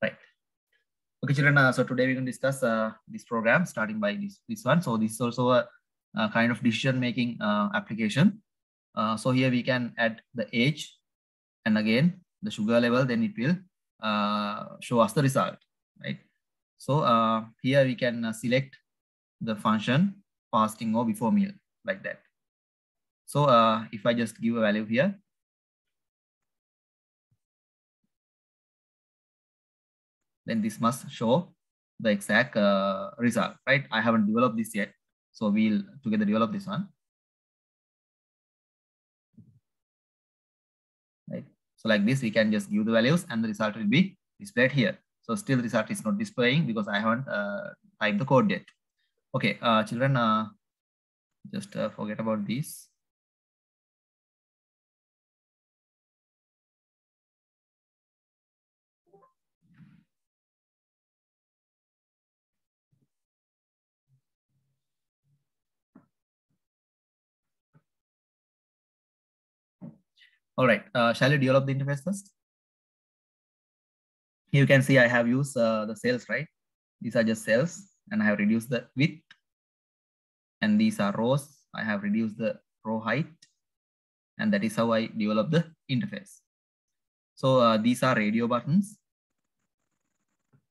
Right. Okay, children. So today we're going to discuss this program starting by this one. So this is also a kind of decision making application. So here we can add the age and again the sugar level. Then it will show us the result. Right. So here we can select the function fasting or before meal like that. So if I just give a value here, then this must show the exact result, right? I haven't developed this yet. So we'll together develop this one. Right. So like this, we can just give the values and the result will be displayed here. So still the result is not displaying because I haven't typed the code yet. Okay, children, just forget about this. All right, shall we develop the interface first? Here you can see I have used the cells, right? These are just cells and I have reduced the width. And these are rows. I have reduced the row height. And that is how I develop the interface. So these are radio buttons.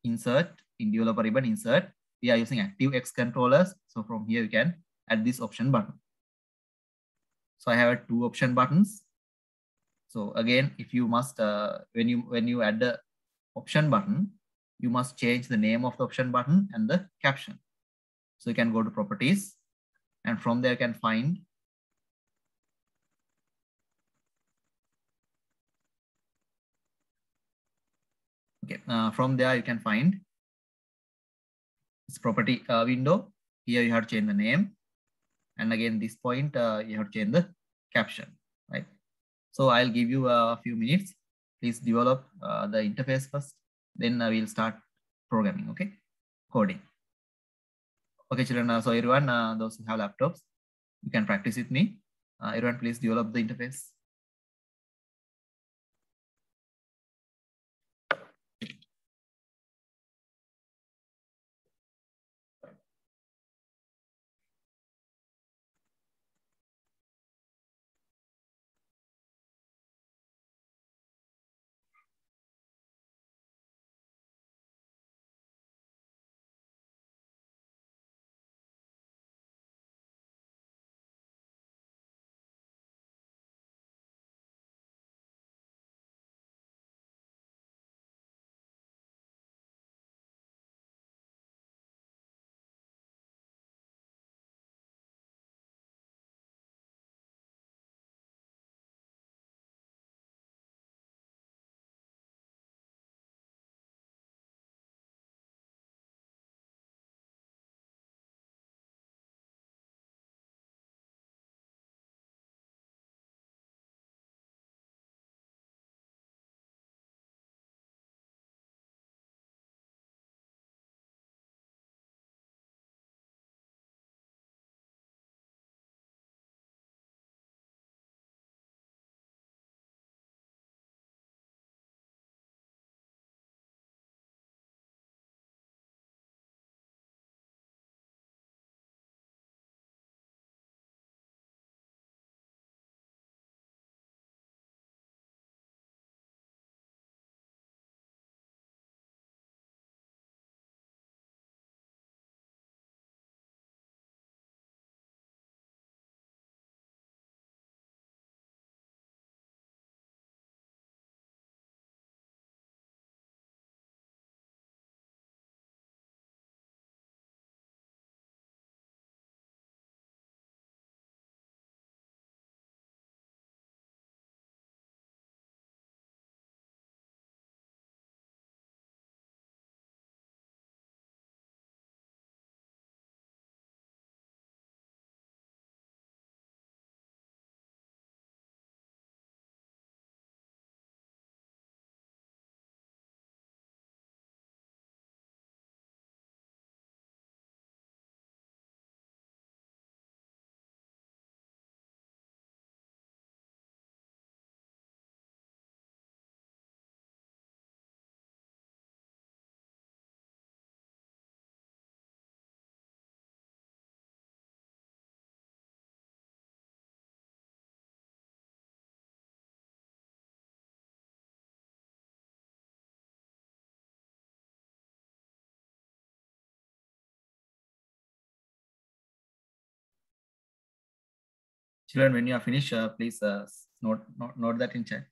Insert in developer ribbon, insert. We are using ActiveX controllers. So from here you can add this option button. So I have two option buttons. So again, if you must when you add the option button, you must change the name of the option button and the caption. So you can go to properties and from there you can find from there you can find this property window. Here you have to change the name. And again, this point, you have to change the caption, right? So I'll give you a few minutes. Please develop the interface first. Then we'll start programming, okay? Coding. Okay, children. So everyone, those who have laptops, you can practice with me. Everyone, please develop the interface. Children, when you are finished, please note that in chat.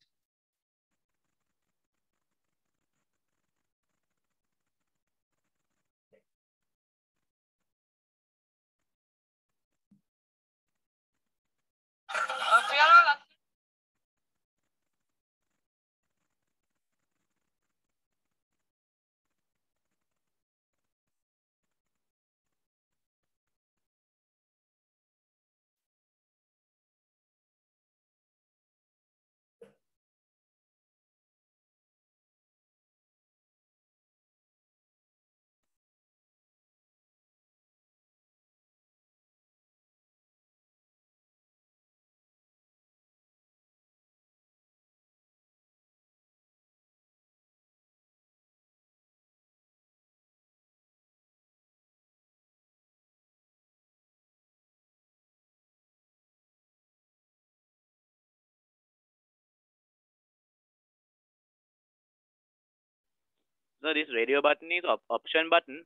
So this radio button is option button.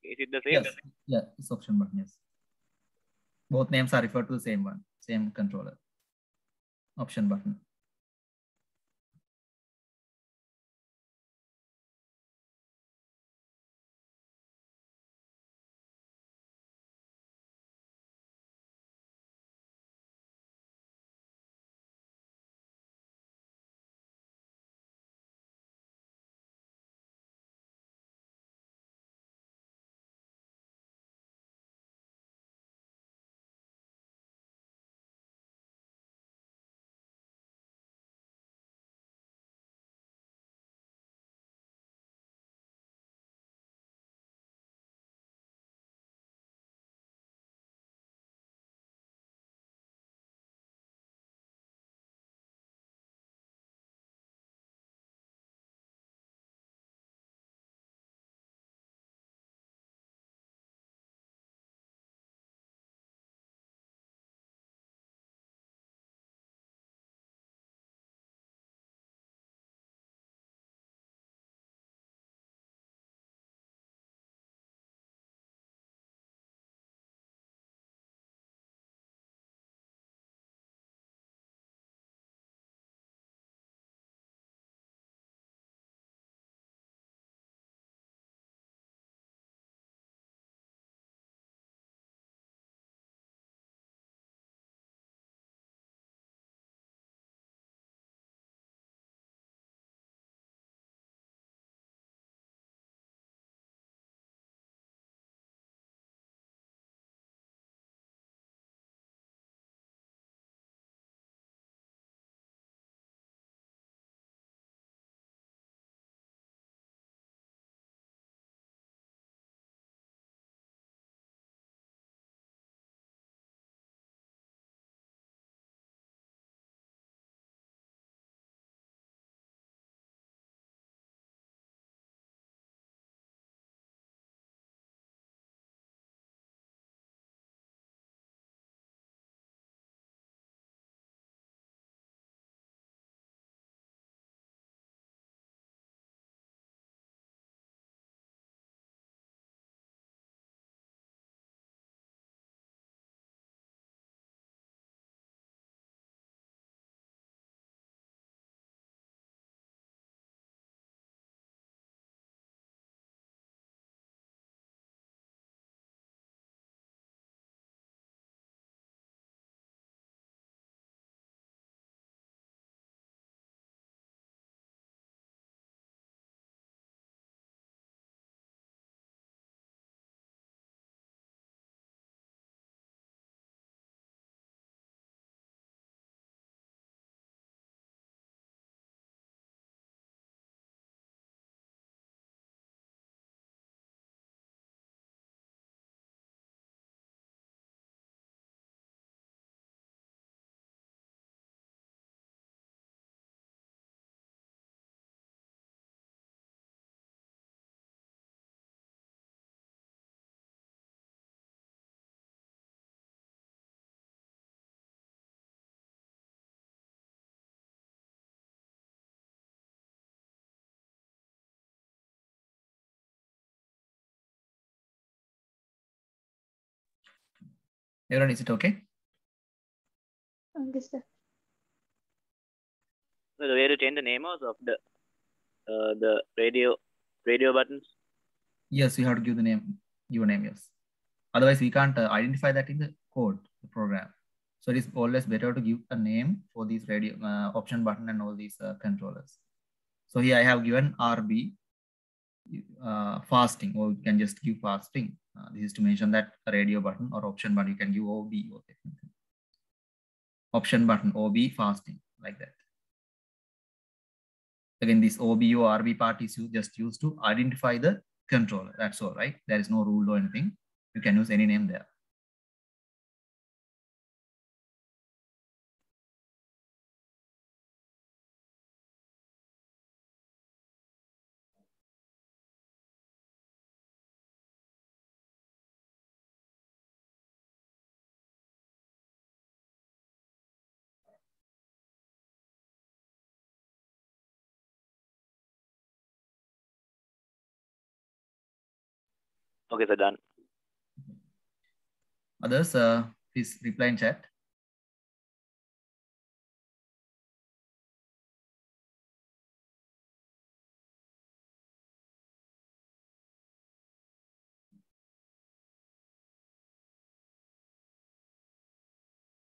Is it the same? Yes. Yeah, it's option button. Yes. Both names are referred to the same one, same controller. Option button. Everyone, is it okay? Okay, sir. So the way to change the name also of the radio buttons. Yes, you have to give the name, your name, yes. Otherwise, we can't identify that in the code, the program. So it is always better to give a name for these radio option button and all these controllers. So here I have given RB fasting, or you can just give fasting. This is to mention that a radio button or option button, you can give OB or option button, OB fasting, like that. Again, this OB or RB part is just used to identify the controller. That's all, right? There is no rule or anything. You can use any name there. Okay, so done. Others, please reply in chat.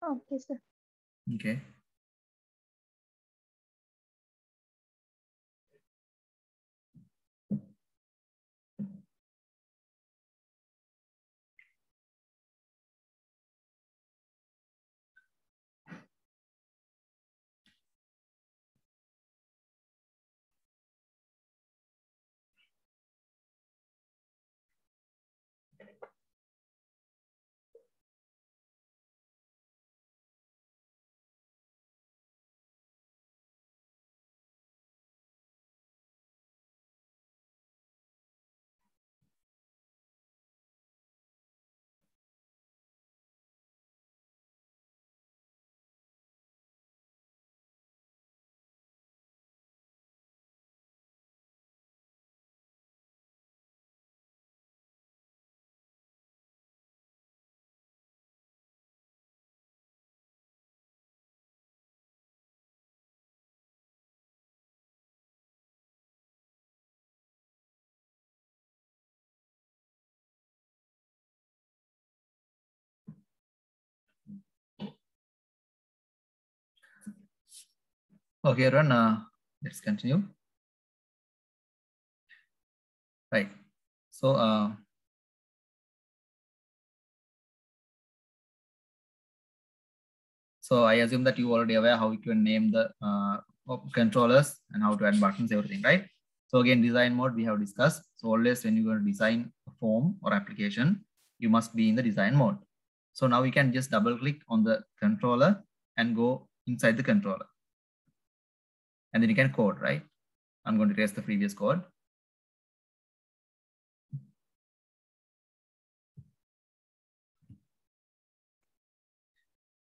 Okay, sir. Okay. Okay, everyone, let's continue. Right. So, I assume that you already aware how you can name the controllers and how to add buttons, everything, right? So again, design mode we have discussed. So always when you're going to design a form or application, you must be in the design mode. So now you can just double click on the controller and go inside the controller. And then you can code, right? I'm going to erase the previous code.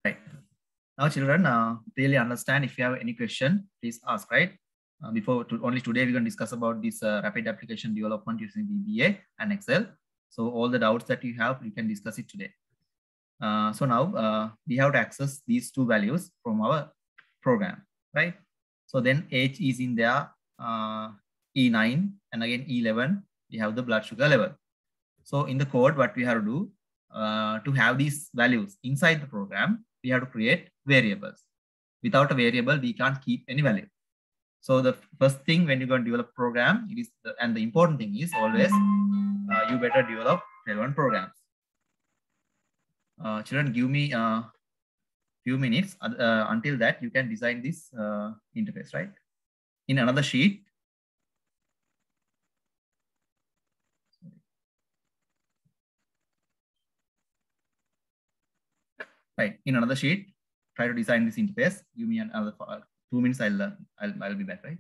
Right. Now children, really understand. If you have any question, please ask, right? Only today we're going to discuss about this rapid application development using VBA and Excel. So all the doubts that you have, you can discuss it today. So now we have to access these two values from our program, right? So then age is in there, E9, and again E11, we have the blood sugar level. So in the code, what we have to do to have these values inside the program, we have to create variables. Without a variable, we can't keep any value. So the first thing when you're going to develop a program, it is and the important thing is always you better develop relevant programs. Children, give me a few minutes. Until that, you can design this interface, right? In another sheet. Right, in another sheet, try to design this interface. Give me another 2 minutes. I'll be back, right?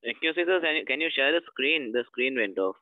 Excuse me, sir. Can you share the screen? The screen went off.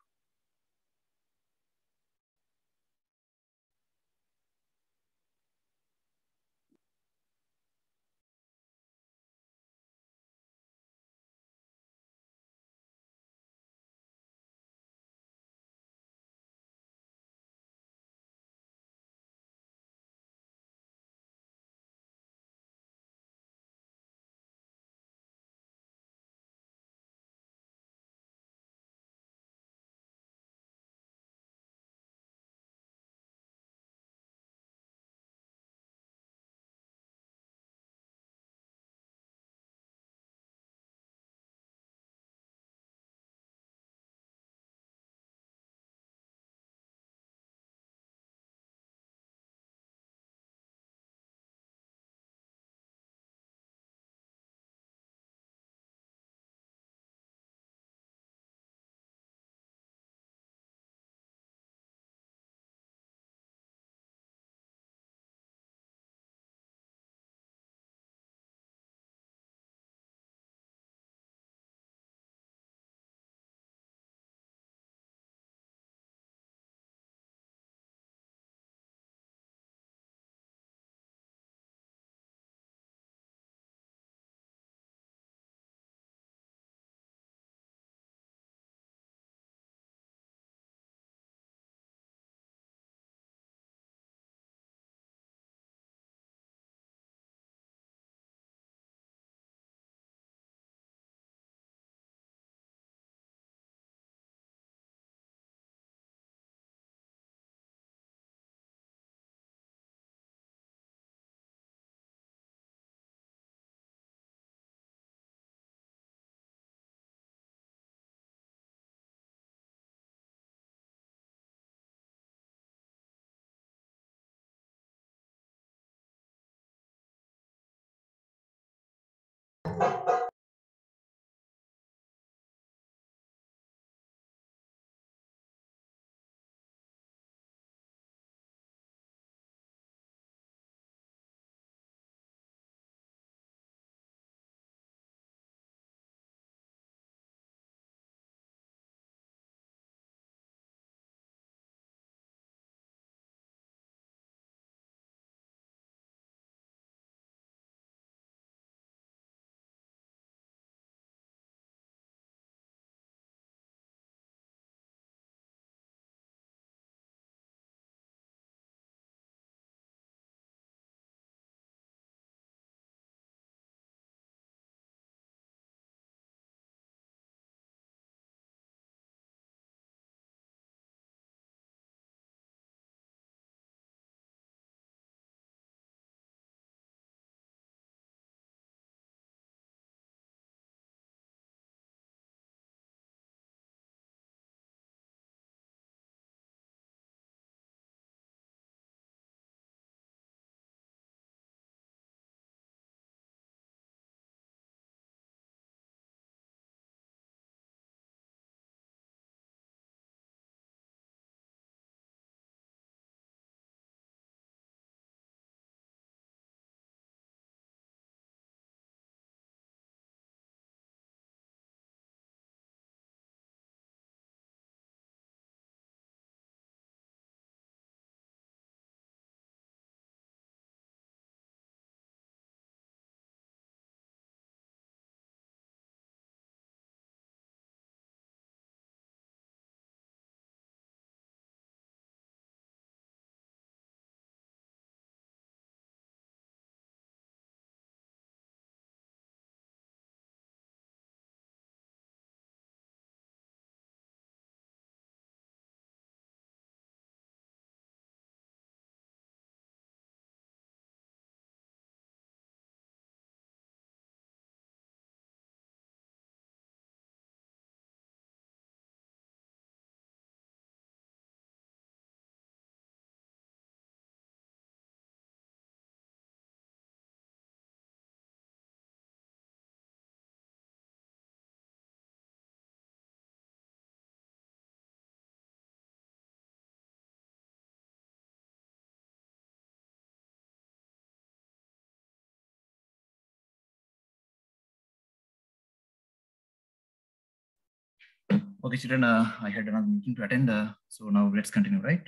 Okay, children, I had another meeting to attend. So now let's continue, right?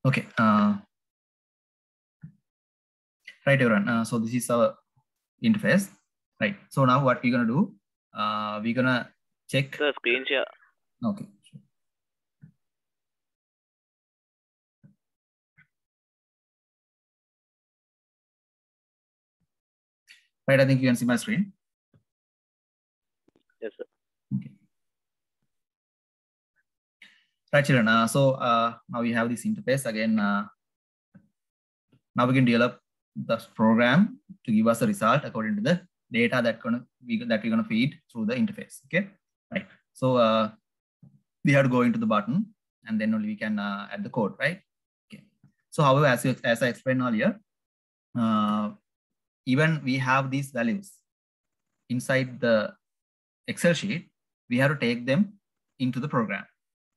Okay. Right, everyone. So this is our interface, right? So now what we're gonna do? We're gonna check the screen share. Okay. Right, I think you can see my screen. Yes, sir. Okay. Right, children. Now we have this interface again. Now we can develop the program to give us a result according to the data that we're gonna feed through the interface. Okay, right. So we have to go into the button, and then only we can add the code, right? Okay. So however, as I explained earlier, even we have these values inside the Excel sheet, we have to take them into the program.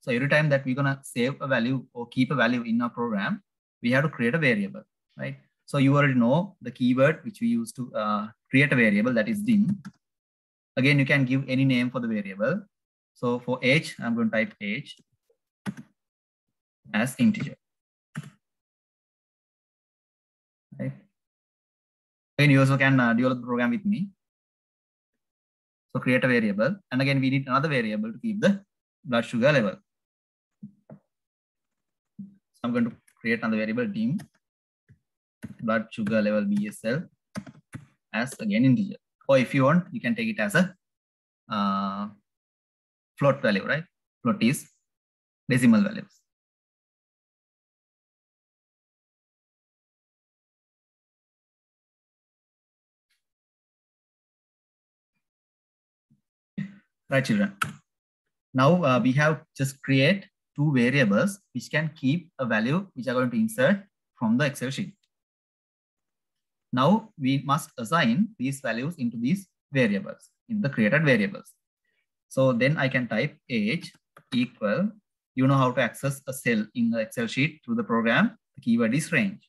So every time that we're gonna save a value or keep a value in our program, we have to create a variable, right? So you already know the keyword which we use to create a variable, that is dim. Again, you can give any name for the variable. So for age, I'm going to type age as integer. Right? Again, you also can develop the program with me. So create a variable, and again we need another variable to keep the blood sugar level. So I'm going to create another variable dim blood sugar level BSL as again integer. Or if you want, you can take it as a float value, right? Float is decimal values. Right, children. Now we have just create two variables which can keep a value which are going to insert from the Excel sheet. Now we must assign these values into these variables, in the created variables. So then I can type age equal, you know how to access a cell in the Excel sheet through the program. The keyword is range.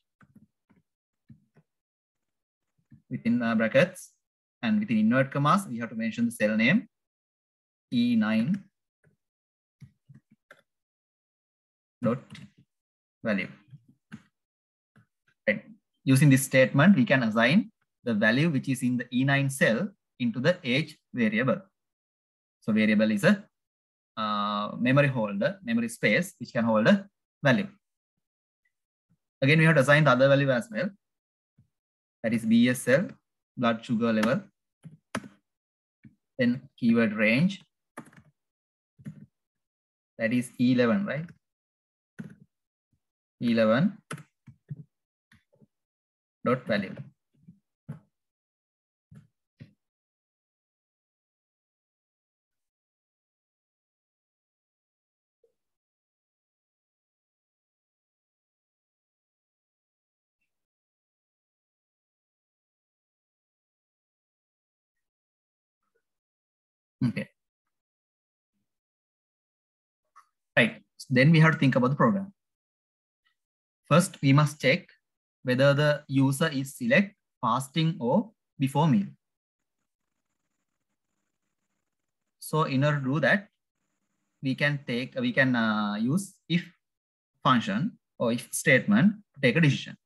Within brackets and within inverted commas, we have to mention the cell name E9 dot value. Right. Using this statement, we can assign the value which is in the E9 cell into the age variable. So variable is a memory holder, memory space, which can hold a value. Again, we have to assign the other value as well. That is BSL, blood sugar level. Then keyword range. That is E11, right? E11 dot value. Okay. Right. Then we have to think about the program. First, we must check whether the user is select fasting or before meal. So in order to do that, we can use if function or if statement to take a decision.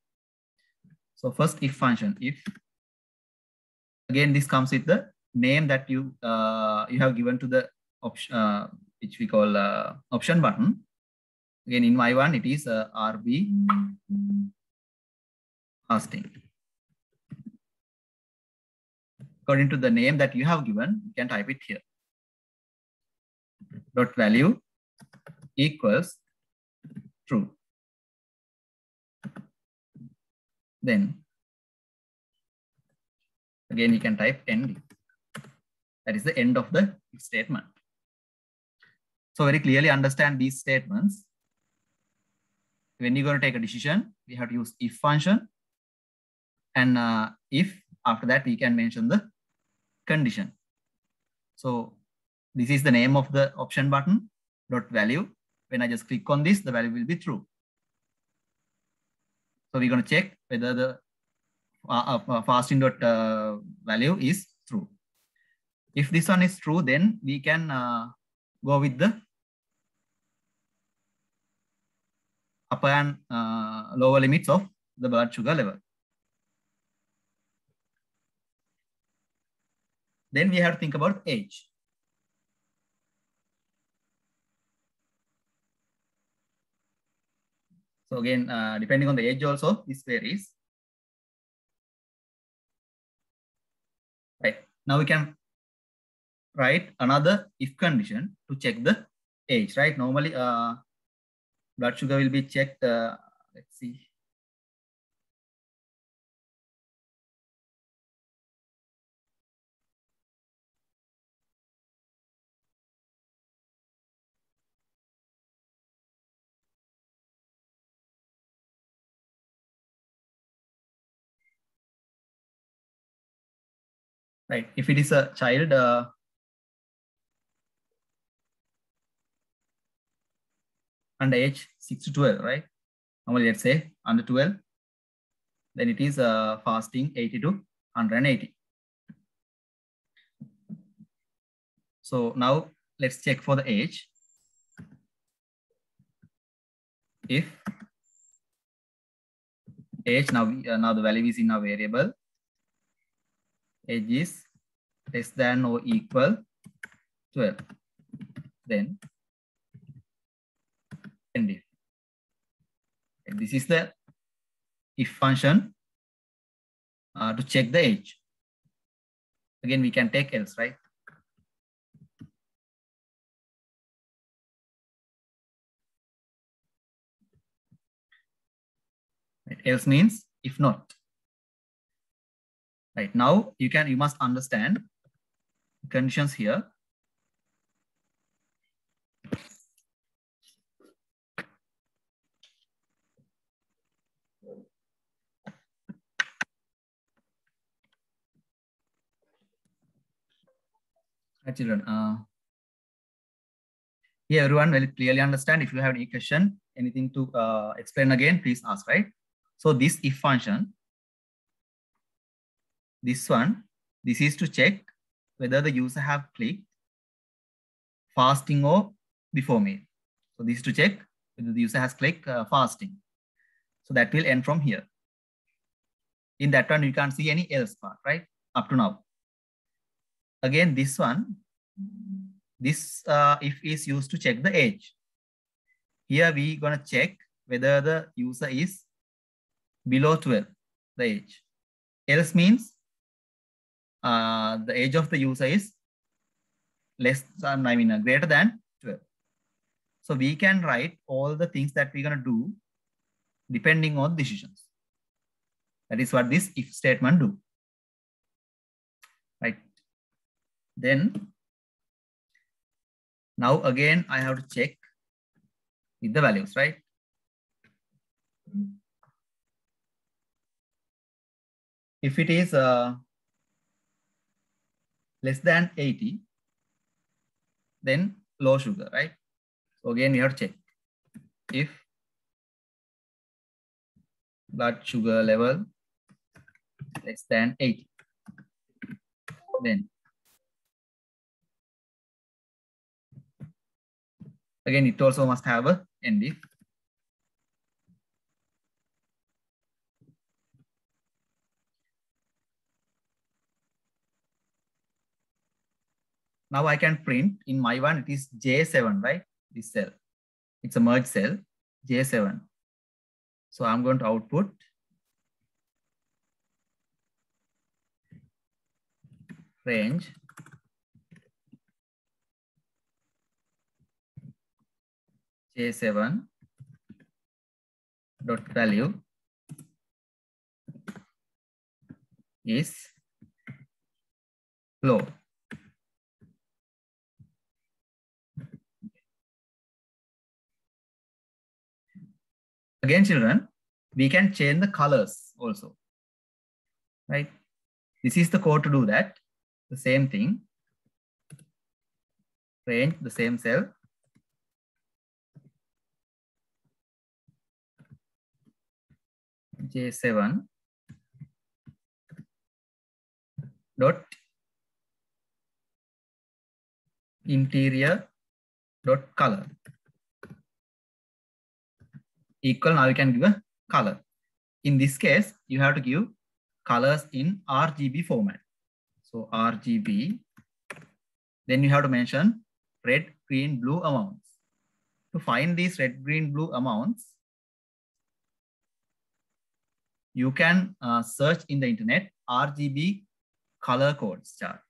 So first if function, if, again this comes with the name that you have given to the option, which we call option button. Again, in my one, it is RB fasting. According to the name that you have given, you can type it here. Dot value equals true. Then again, you can type end. That is the end of the statement. So very clearly understand these statements. When you're going to take a decision, we have to use if function. And if after that, we can mention the condition. So this is the name of the option button, dot value. When I just click on this, the value will be true. So we're going to check whether the fasting dot value is true. If this one is true, then we can go with the upper and lower limits of the blood sugar level. Then we have to think about age. So again, depending on the age also, this varies. Right. Now we can write another if condition to check the age, right? Normally, blood sugar will be checked. Let's see. Right. If it is a child, under age 6 to 12, right? Normally, let's say under 12, then it is fasting 80 to 180. So now let's check for the age. If age now the value is in a variable, age is less than or equal 12, then end if. And this is the if function to check the age. Again, we can take else, right? Else means if not. Right now, you must understand the conditions here. Right, children. Here, everyone will clearly understand. If you have any question, anything to explain again, please ask, right? So this if function, this one, this is to check whether the user have clicked fasting or before meal. So this is to check whether the user has clicked fasting. So that will end from here. In that one, you can't see any else part, right? Up to now. Again, this one, this if is used to check the age. Here we gonna check whether the user is below 12, the age. Else means the age of the user is less than, greater than 12. So we can write all the things that we're gonna do depending on decisions. That is what this if statement do. Right. Then now again I have to check with the values, right? If it is less than 80, then low sugar, right? So again, we have to check if blood sugar level less than 80, then again, it also must have a end if. Now I can print in my one, it is J7, right? This cell, it's a merge cell, J7. So I'm going to output range J7 dot value is low. Again, children, we can change the colors also, right? This is the code to do that. The same thing. Range, the same cell. J7 dot interior dot color equal. Now you can give a color. In this case, you have to give colors in RGB format. So RGB, then you have to mention red, green, blue amounts. To find these red, green, blue amounts, you can search in the internet RGB color codes chart.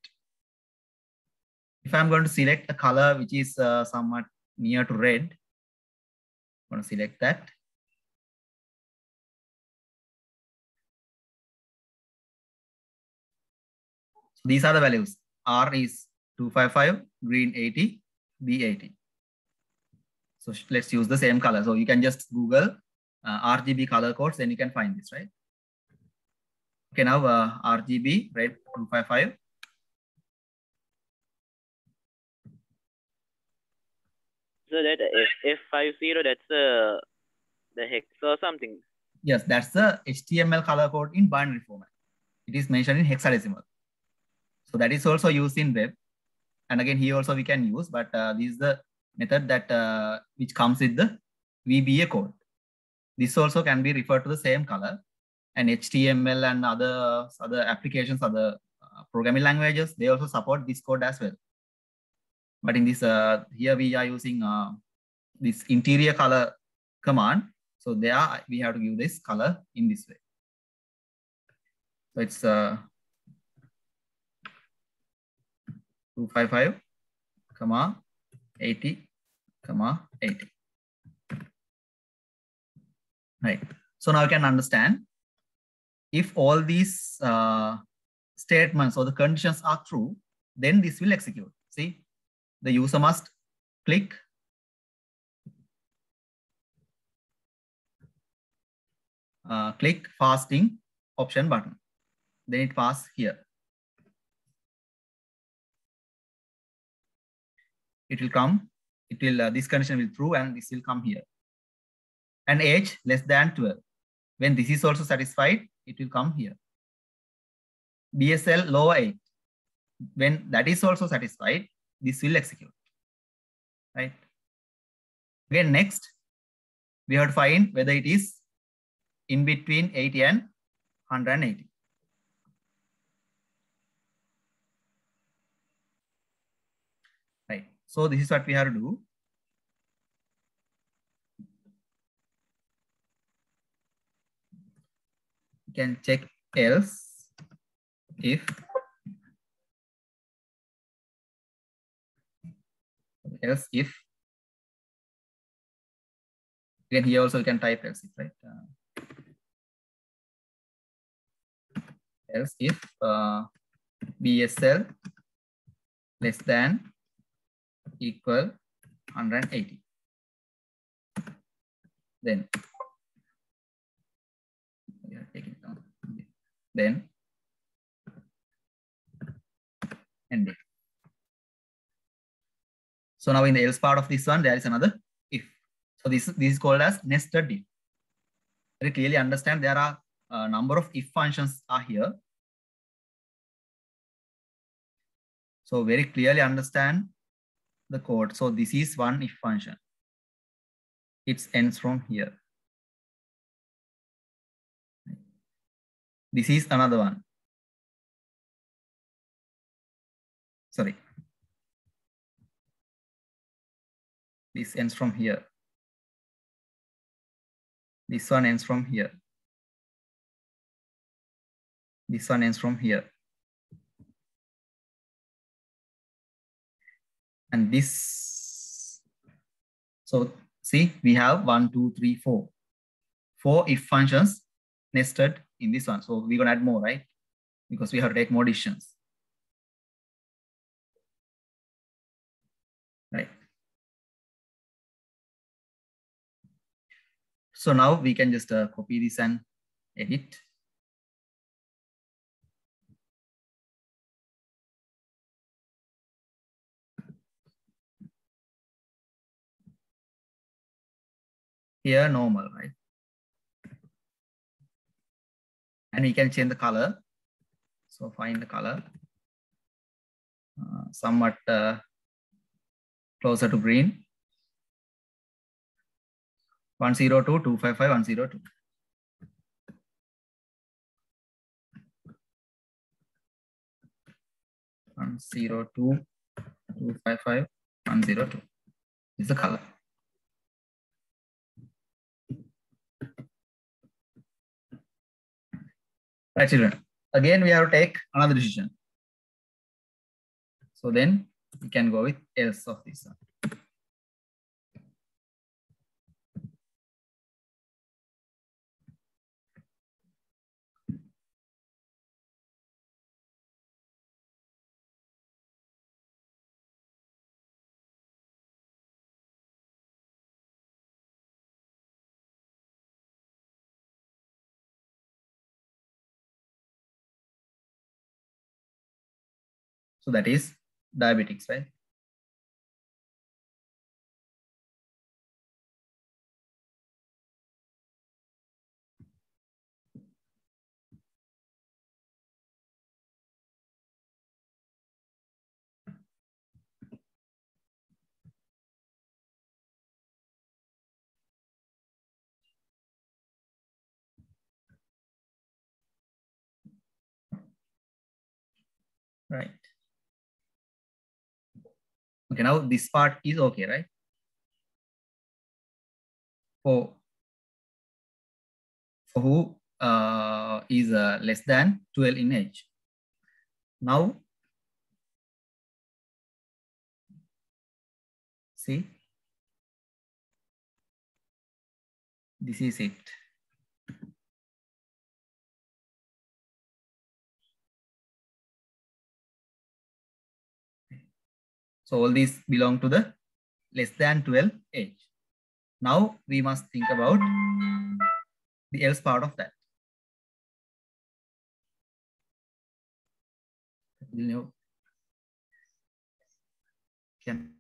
If I'm going to select a color which is somewhat near to red, I'm going to select that. So these are the values. R is 255, green 80, B 80. So let's use the same color. So you can just Google RGB color codes, then you can find this, right? Okay, now RGB red 255. So that F50, that's the hex or something. Yes, that's the HTML color code in binary format. It is mentioned in hexadecimal. So that is also used in web. And again, here also we can use, but this is the method that which comes with the VBA code. This also can be referred to the same color, and HTML and other applications, other programming languages, they also support this code as well. But in this, here we are using this interior color command. So there we have to give this color in this way. So it's 255, 80, 80. Right. So now you can understand if all these statements or the conditions are true, then this will execute. See, the user must click fasting option button. Then it passes here. It will come. It will this condition will true, and this will come here. And age less than 12. When this is also satisfied, it will come here. BSL lower 8. When that is also satisfied, this will execute. Right. Again, next, we have to find whether it is in between 80 and 180. Right. So this is what we have to do. You can check else if again here also you can type else if, right? Else if BSL less than equal 180. Then we are taking it down. Then end it. So now in the else part of this one, there is another if. So this is called as nested if. Very clearly understand there are a number of if functions are here. So very clearly understand the code. So this is one if function. It ends from here. This is another one. Sorry. This ends from here. This one ends from here. This one ends from here. And this, so see, we have 1, 2, 3, 4. 4 if functions nested in this one. So we're going to add more, right? Because we have to take more decisions. Right. So now we can just copy this and edit. Here normal, right? And we can change the color. So find the color. somewhat closer to green. 102, 255, 102. One zero two 255 102 is the color. Right, children. Again, we have to take another decision. So then we can go with else of this one. So that is diabetics, right? Right. Okay, now this part is okay, right? For who is less than 12 in age. Now, see, this is it. So all these belong to the less than 12 age. Now we must think about the else part of that. You know, can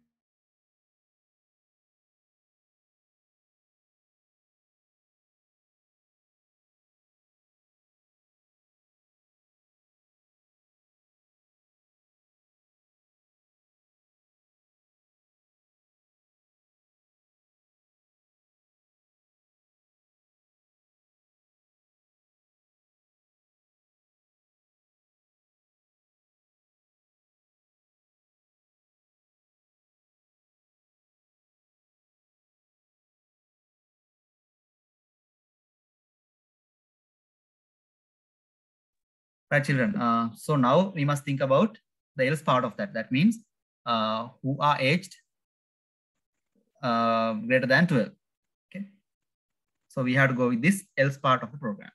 right, children. So now we must think about the else part of that. That means who are aged greater than 12. Okay. So we have to go with this else part of the program.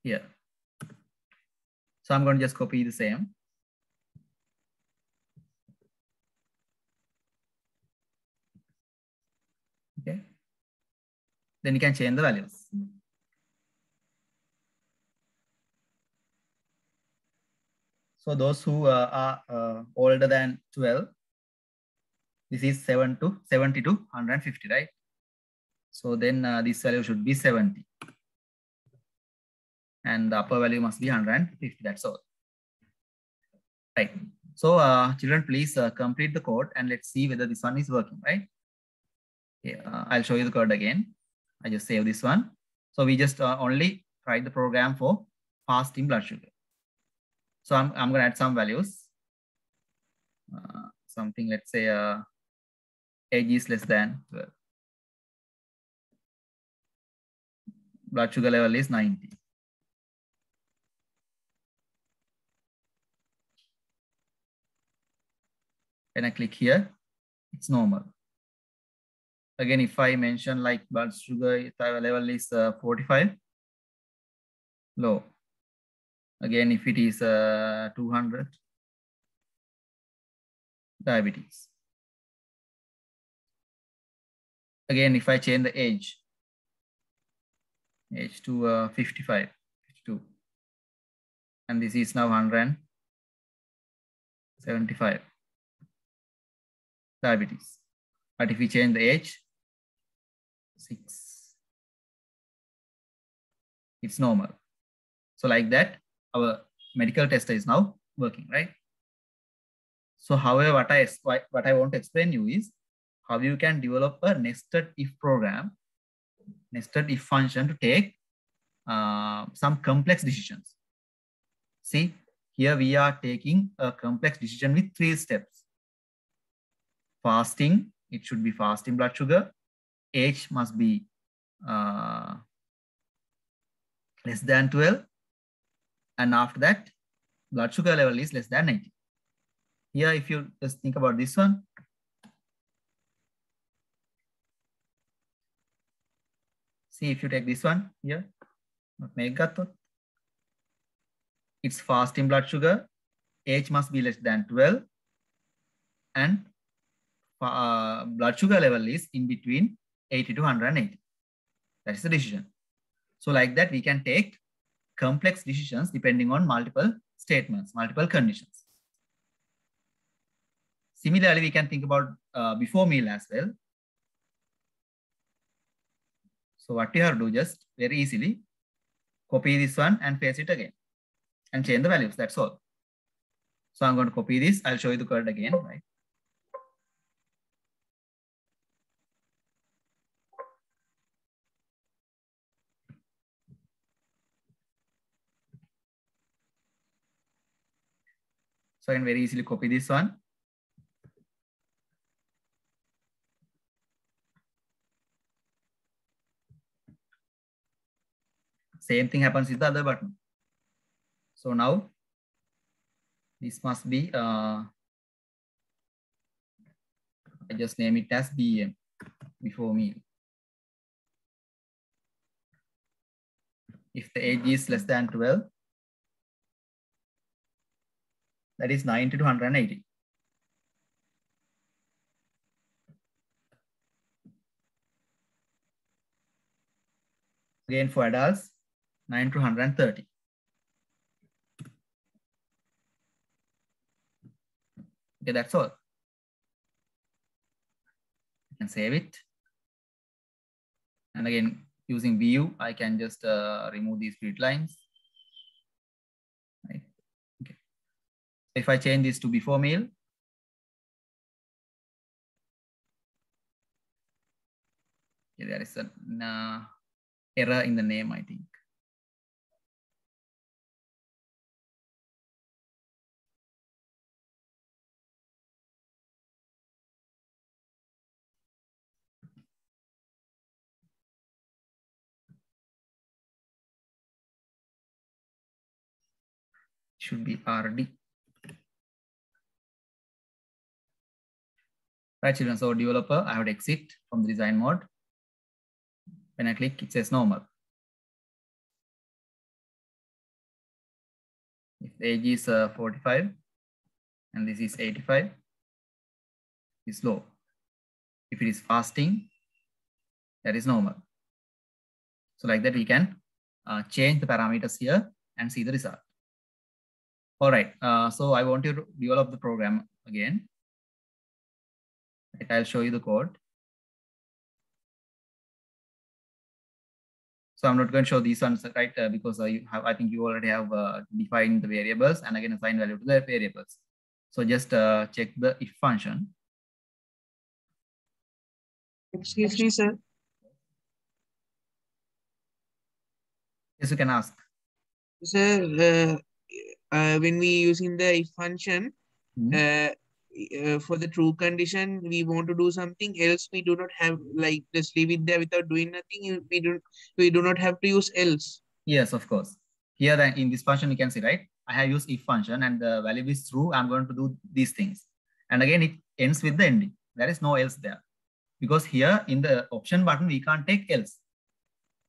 Here. So I'm going to just copy the same. Okay. Then you can change the values. So those who are older than 12, this is 7 to 70 to 150, right? So then this value should be 70. And the upper value must be 150, that's all. Right. So children, please complete the code and let's see whether this one is working, right? Okay, I'll show you the code again. I just save this one. So we just only write the program for fasting blood sugar. So I'm going to add some values. Something, let's say age is less than 12. Blood sugar level is 90. When I click here, it's normal. Again, if I mention like blood sugar level is 45, low. Again, if it is 200, diabetes. Again, if I change the age to 55, 52, and this is now 175, diabetes. But if we change the age, 6, it's normal. So like that, our medical tester is now working, right? So however, what I want to explain you is how you can develop a nested if program, nested if function to take some complex decisions. See, here we are taking a complex decision with 3 steps. Fasting, it should be fasting blood sugar. Age must be less than 12. And after that, blood sugar level is less than 80. Here, if you just think about this one, see if you take this one here, it's fasting blood sugar, age must be less than 12, and blood sugar level is in between 80 to 180. That is the decision. So like that, we can take complex decisions depending on multiple statements, multiple conditions. Similarly, we can think about before meal as well. So what you have to do, just very easily copy this one and paste it again and change the values. That's all. So I'm going to copy this. I'll show you the code again, right? So I can very easily copy this one. Same thing happens with the other button. So now this must be, I just name it as BM, before meal. If the age is less than 12, that is 90 to 180. Again, for adults, 9 to 130. Okay, that's all. You can save it. And again, using view, I can just remove these grid lines. Right. Okay. If I change this to before meal, okay, there is an error in the name, I think. Should be RD. Right, children. So developer, I would exit from the design mode. When I click, it says normal. If the age is 45 and this is 85, it's low. If it is fasting, that is normal. So like that, we can change the parameters here and see the result. All right, so I want you to develop the program again. Right, I'll show you the code. So I'm not going to show these ones, right? Because I think you already have defined the variables and again assign value to the variables. So just check the if function. Excuse me, sir. Yes, you can ask. Sir, when we using the if function, for the true condition, we want to do something else. We do not have, like, just leave it there without doing nothing. We do not have to use else. Yes, of course. Here then in this function, you can see, right? I have used if function and the value is true. I'm going to do these things. And again, it ends with the ending. There is no else there. Because here in the option button, we can't take else.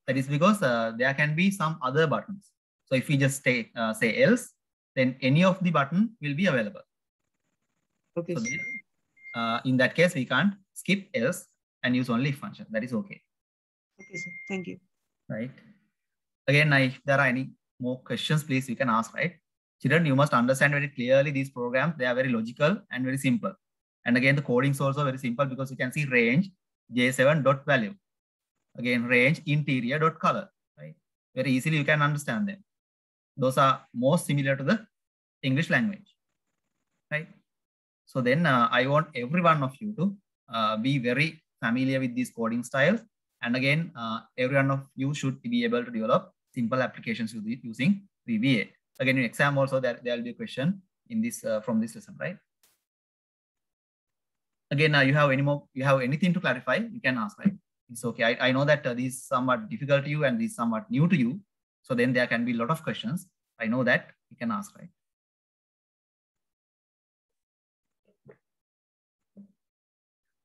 That is because there can be some other buttons. So if we just say else, then any of the button will be available. Okay. So then, in that case, we can't skip else and use only if function. That is okay. Okay, sir. Thank you. Right. Again, if there are any more questions, please you can ask, right? Children, you must understand very clearly these programs. They are very logical and very simple. And again, the coding is also very simple because you can see range J7 dot value. Again, range interior dot color, right? Very easily you can understand them. Those are most similar to the English language, right? So then I want every one of you to be very familiar with these coding styles. And again, every one of you should be able to develop simple applications using VBA. Again, in exam also there will be a question in this from this lesson, right? Again, you have anything to clarify, you can ask, right? It's okay. I know that this is somewhat difficult to you and this is somewhat new to you. So then there can be a lot of questions. I know that you can ask, right?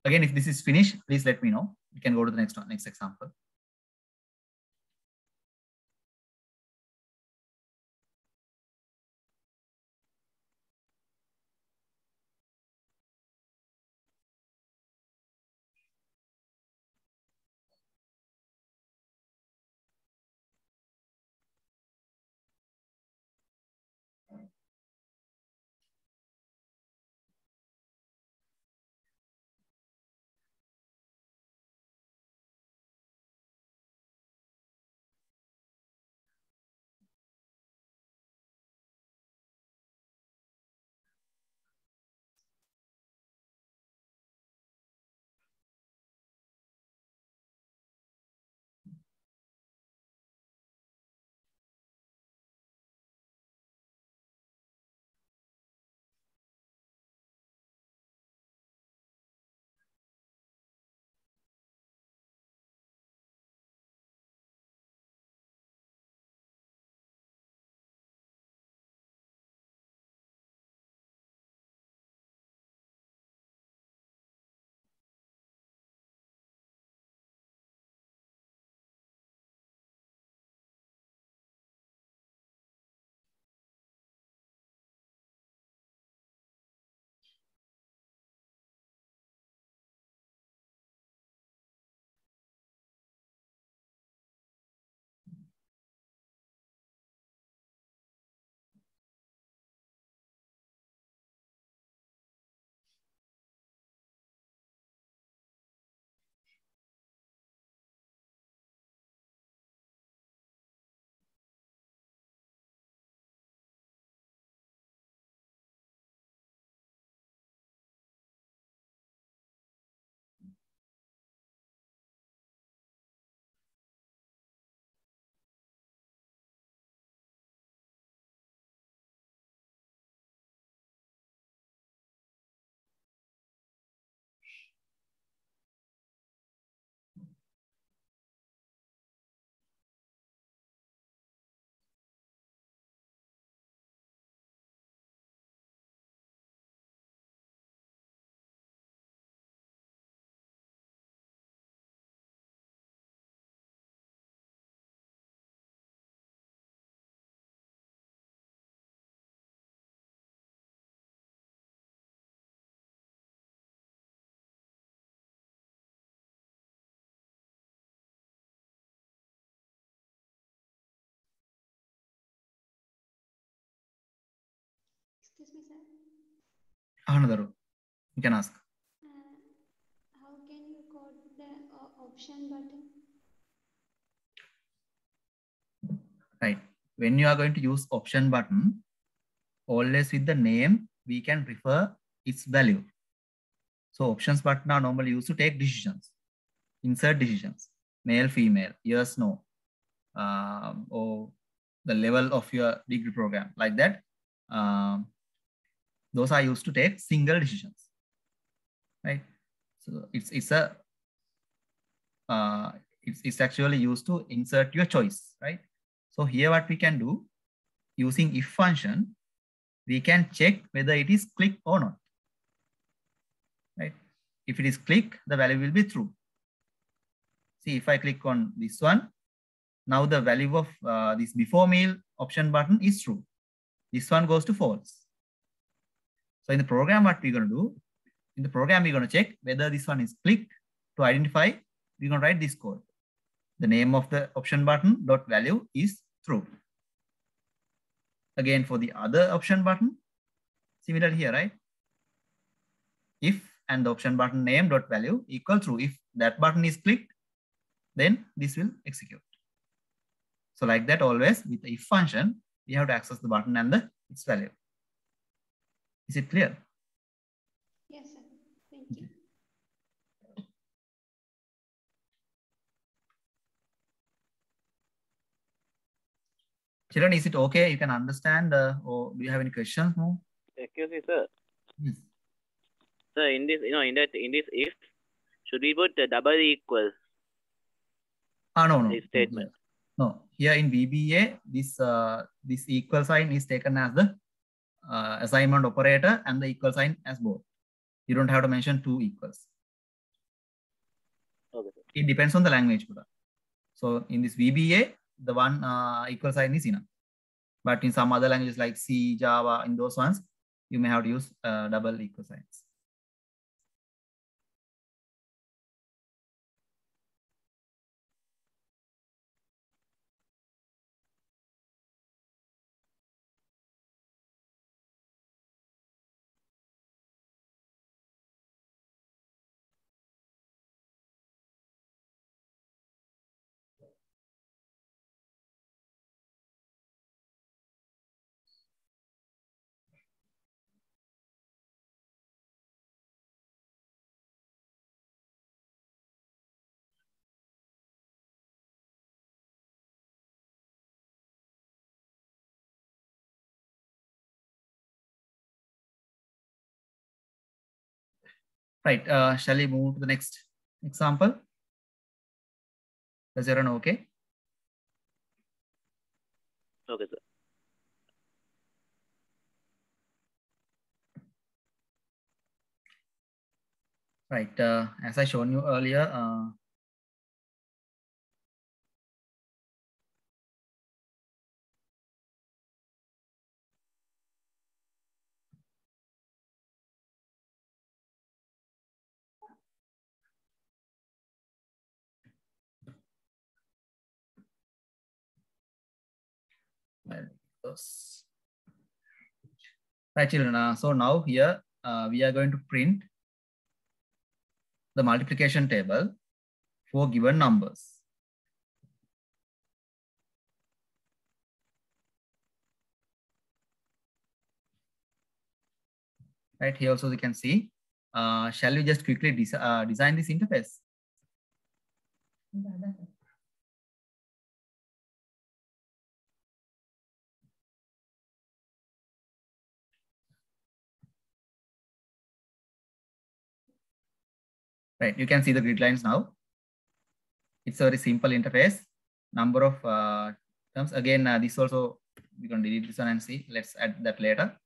Again, if this is finished, please let me know. You can go to the next example. Excuse me, sir. Another, you can ask. How can you code the option button? Right. When you are going to use option button, always with the name, we can refer its value. So options button are normally used to take decisions, insert decisions, male, female, yes, no, or the level of your degree program, like that. Those are used to take single decisions, right? So it's actually used to insert your choice, right? So here what we can do, using if function, we can check whether it is clicked or not, right? If it is clicked, the value will be true. See, if I click on this one, now the value of this before meal option button is true. This one goes to false. So in the program, what we're going to do, in the program, we're going to check whether this one is clicked. To identify, we're going to write this code. The name of the option button dot value is true. Again, for the other option button, similar here, right? If and the option button name dot value equal true. If that button is clicked, then this will execute. So like that, always with the if function, we have to access the button and its value. Is it clear? Yes, sir. Thank you. Children, is it okay? You can understand, or do you have any questions more? Excuse me, sir. Yes. Sir, in this, in this if, should we put the double equals? No. This statement. No. Here in VBA, this equal sign is taken as the assignment operator and the equal sign as both. You don't have to mention two equals. Okay, sir. It depends on the language. So in this VBA, the one equal sign is enough. But in some other languages like C, Java, in those ones, you may have to use double equal signs. Right. Shall we move to the next example? Does everyone okay? Okay, sir. Right. As I shown you earlier, right, children. So now here we are going to print the multiplication table for given numbers. Right here also you can see. Shall we just quickly design this interface? Right, you can see the grid lines now. It's a very simple interface. Number of terms. Again, this also, we can delete this one and see. Let's add that later.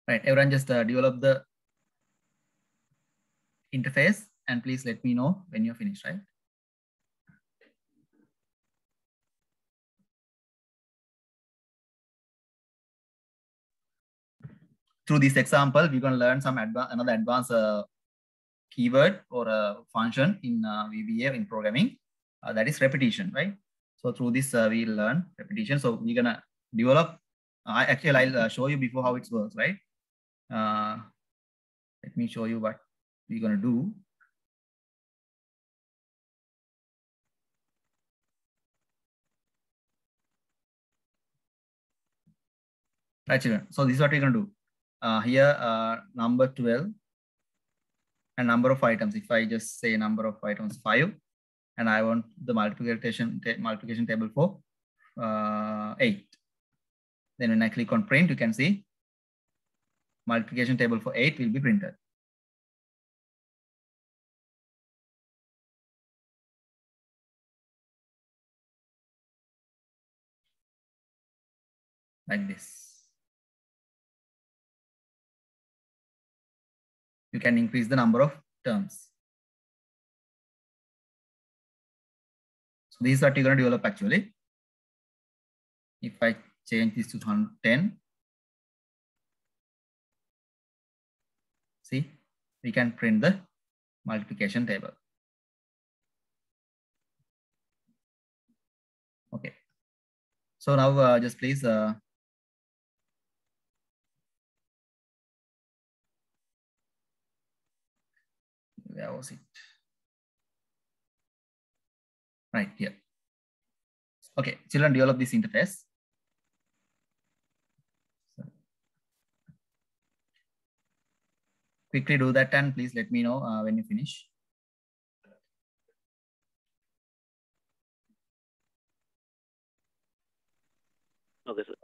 Right, everyone just develop the interface and please let me know when you're finished, right? Through this example, we're going to learn some another advanced keyword or a function in VBA in programming. That is repetition, right? So through this, we'll learn repetition. So we're going to develop. Actually, I'll show you before how it works, right? Let me show you what we're going to do. Right, children. So this is what we're going to do. Here, number 12 and number of items. If I just say number of items 5, and I want the multiplication table for 8. Then when I click on print, you can see multiplication table for 8 will be printed. Like this. You can increase the number of terms. So this is what you're going to develop actually. If I change this to 110, see, we can print the multiplication table. Okay. So now just please where was it? Right here. Okay, children, develop this interface. So, quickly do that and please let me know when you finish. Okay, sir.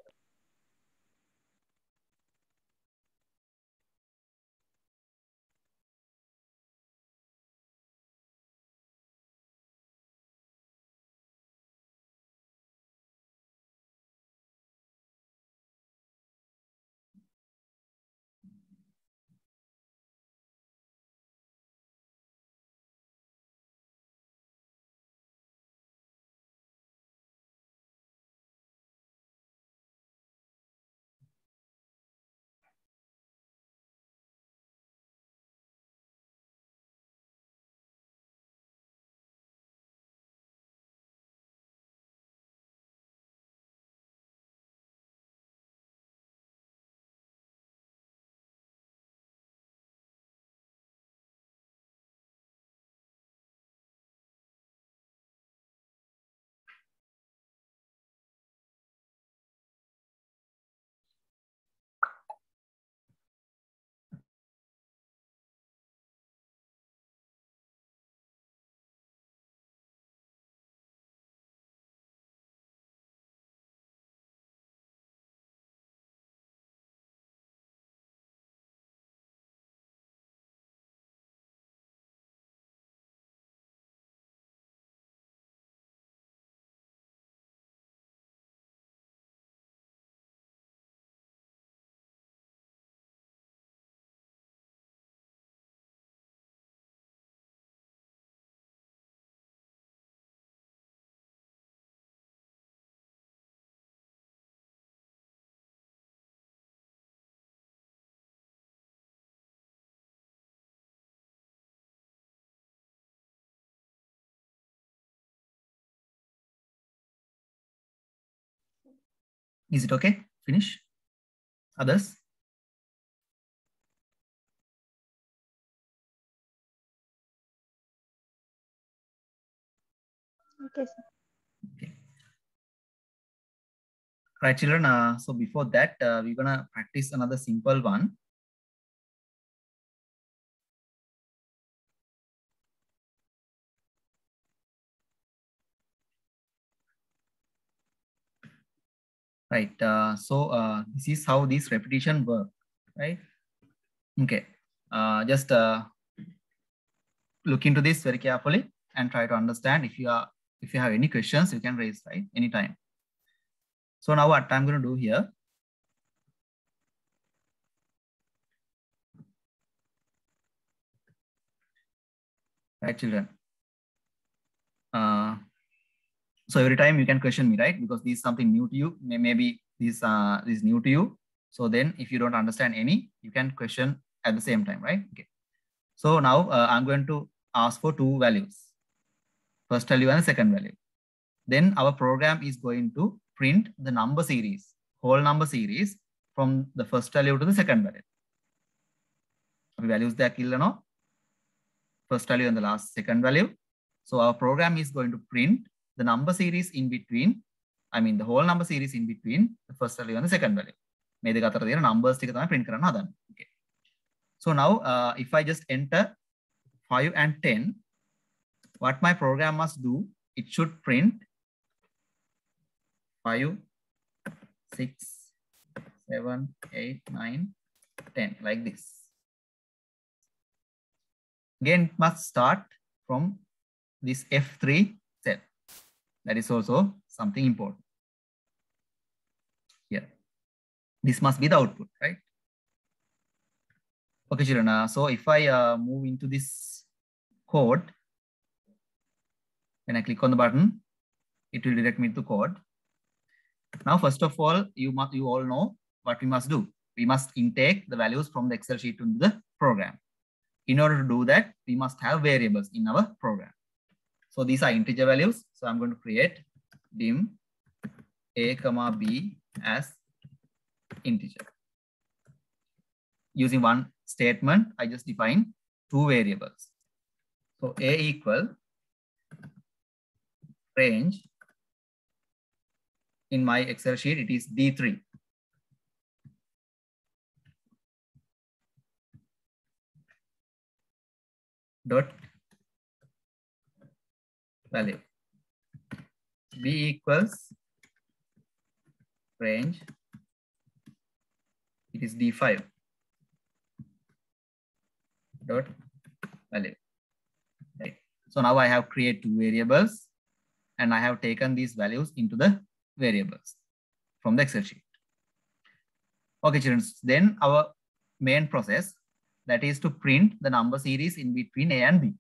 Is it okay? Finish? Others? Okay, sir. Okay. Right, children. So before that, we're gonna practice another simple one. Right. This is how this repetition work. Right. Okay. Just look into this very carefully and try to understand. If you have any questions, you can raise right anytime. So now what I'm going to do here. Right, children. So every time you can question me, right? Because this is something new to you. Maybe this is new to you. So then if you don't understand any, you can question at the same time, right? Okay. So now I'm going to ask for two values. First value and second value. Then our program is going to print the number series, whole number series from the first value to the second value. Values there kill no first value and the last second value. So our program is going to print the number series in between. I mean the whole number series in between the first value and the second value. May the other numbers print karana. Okay. So now if I just enter 5 and 10, what my program must do, it should print 5, 6, 7, 8, 9, 10 like this. Again, it must start from this F3 cell. That is also something important. Here. This must be the output, right? Okay, children. So if I move into this code, when I click on the button, it will direct me to code. Now, first of all, you all know what we must do. We must intake the values from the Excel sheet into the program. In order to do that, we must have variables in our program. So these are integer values. So I'm going to create dim a comma b as integer. Using one statement, I just define two variables. So a equal range. In my Excel sheet, it is D3. Dot value. B equals range. It is D5. Dot value. Right. So now I have created two variables and I have taken these values into the variables from the Excel sheet. Okay, children, then our main process, that is to print the number series in between A and B.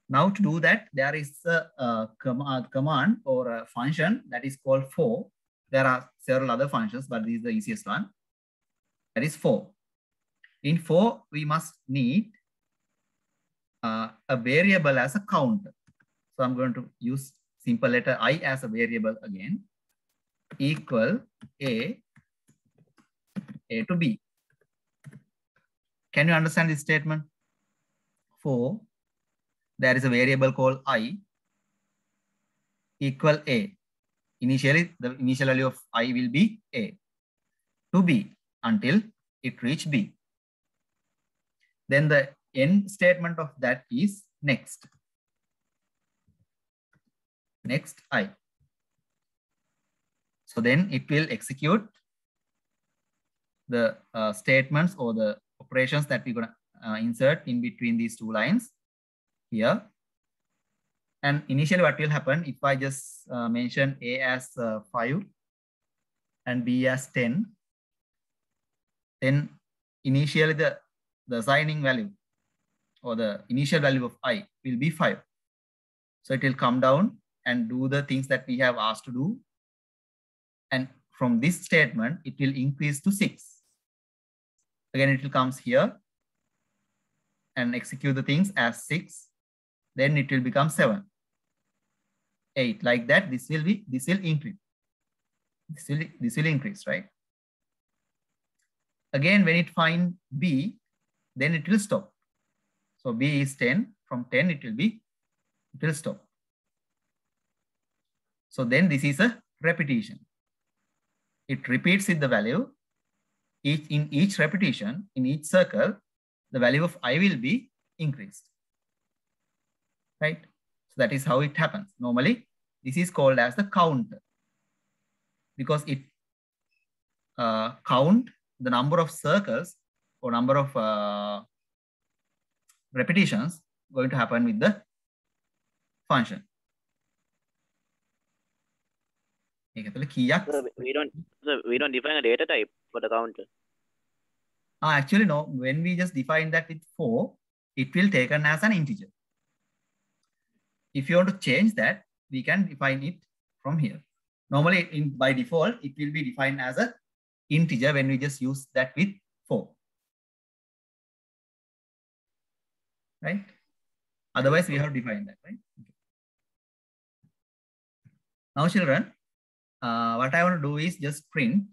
Now to do that, there is a command or a function that is called for. There are several other functions, but this is the easiest one. That is for. In for, we must need a variable as a counter. So I'm going to use simple letter I as a variable again. Equal A to B. Can you understand this statement? For there is a variable called I equal A. Initially, the initial value of I will be A to B until it reach B. Then the end statement of that is next. Next I. So then it will execute the statements or the operations that we're going to insert in between these two lines here. And initially what will happen if I just mention A as 5 and B as 10, then initially the assigning value or the initial value of I will be 5. So it will come down and do the things that we have asked to do. And from this statement, it will increase to 6. Again, it will come here and execute the things as 6. Then it will become 7, 8. Like that, this will increase. This will increase, right? Again, when it finds B, then it will stop. So B is 10. From 10, it will stop. So then this is a repetition. It repeats with the value. In each repetition, in each circle, the value of I will be increased. Right? So that is how it happens. Normally, this is called as the counter because it count the number of circles or number of repetitions going to happen with the function. So we don't define a data type for the counter. Actually, no. When we just define that with 4, it will taken as an integer. If you want to change that, we can define it from here. Normally, by default, it will be defined as an integer when we just use that with 4. Right? Otherwise, we have defined that, right? Okay. Now, children, what I want to do is just print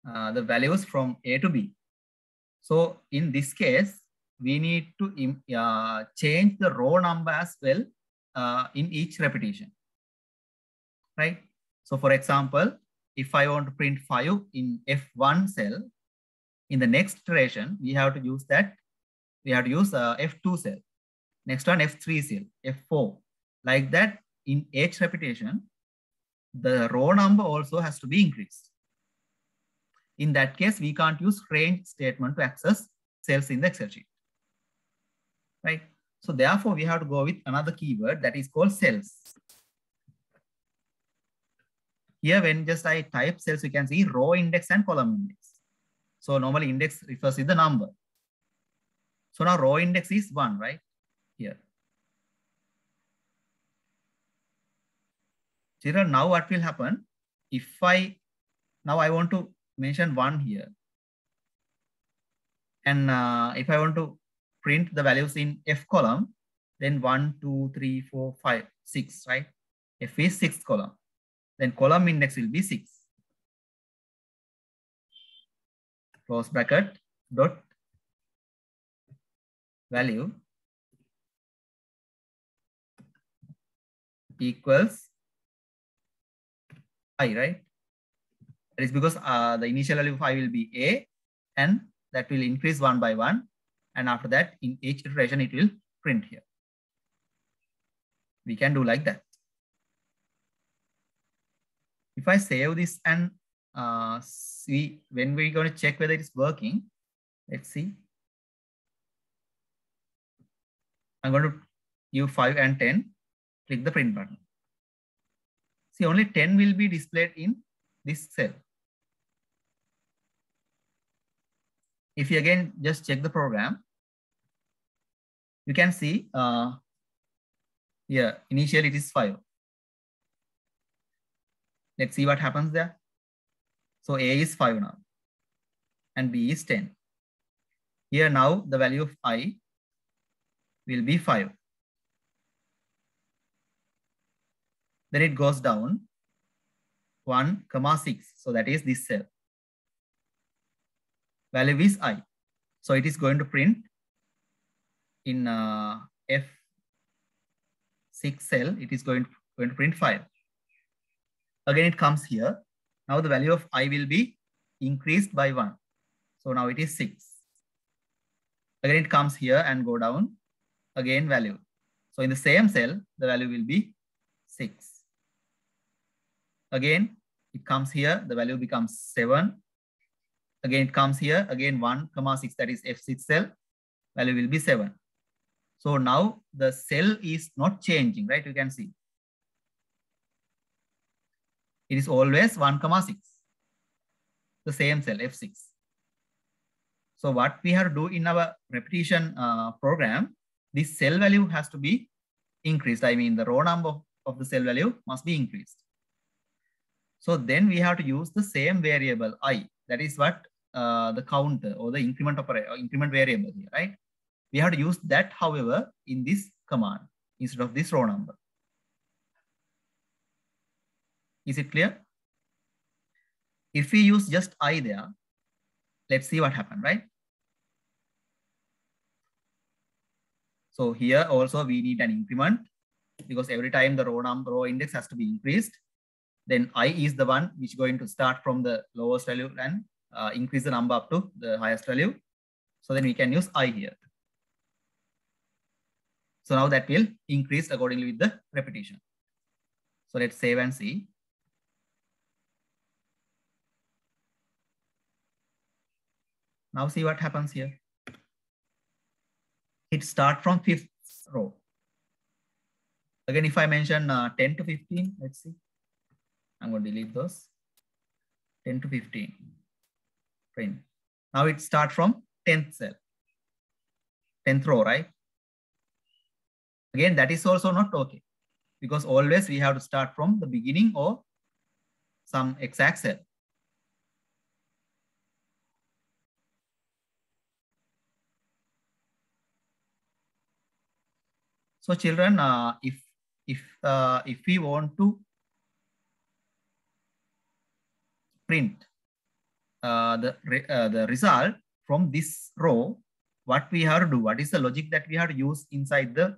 the values from A to B. So in this case, we need to change the row number as well in each repetition, right? So for example, if I want to print 5 in F1 cell, in the next iteration, we have to use that. We have to use F2 cell. Next one, F3 cell, F4. Like that, in each repetition, the row number also has to be increased. In that case, we can't use range statement to access cells in the Excel sheet, right? So therefore, we have to go with another keyword that is called cells. Here, when just I type cells, you can see row index and column index. So normally index refers to the number. So now row index is 1, right? Here. Children, now what will happen? If now I want to mention 1 here. And if I want to print the values in F column, then 1, 2, 3, 4, 5, 6, right? F is 6th column. Then column index will be 6. Close bracket dot value equals I, right? That is because the initial value of I will be A, and that will increase 1 by 1. And after that, in each iteration, it will print here. We can do like that. If I save this and see when we're going to check whether it's working, let's see. I'm going to give 5 and 10, click the print button. See, only 10 will be displayed in this cell. If you again just check the program, you can see here, initially it is 5. Let's see what happens there. So A is 5 now, and B is 10. Here now the value of I will be 5. Then it goes down 1, 6. So that is this cell. Value is I. So it is going to print in F6 cell. It is going to print 5. Again, it comes here. Now the value of I will be increased by 1. So now it is 6. Again, it comes here and go down. Again, value. So in the same cell, the value will be 6. Again, it comes here. The value becomes 7. Again, it comes here. Again, 1, 6. That is F6 cell. Value will be 7. So now the cell is not changing, right? You can see. It is always 1, 6. The same cell, F6. So what we have to do in our repetition program, this cell value has to be increased. I mean, the row number of the cell value must be increased. So then we have to use the same variable I. That is what the counter or the increment variable here, right? We have to use that, however, in this command instead of this row number. Is it clear? If we use just I there, let's see what happened, right? So here also we need an increment because every time the row index has to be increased. Then I is the one which is going to start from the lowest value and increase the number up to the highest value. So then we can use I here. So now that will increase accordingly with the repetition. So let's save and see. Now see what happens here. It starts from 5th row. Again, if I mention 10 to 15, let's see. I'm going to delete those. 10 to 15. Print. Now it starts from 10th cell. 10th row, right? Again, that is also not okay. Because always we have to start from the beginning or some exact cell. So children, if we want to print the result from this row, what we have to do? What is the logic that we have to use inside the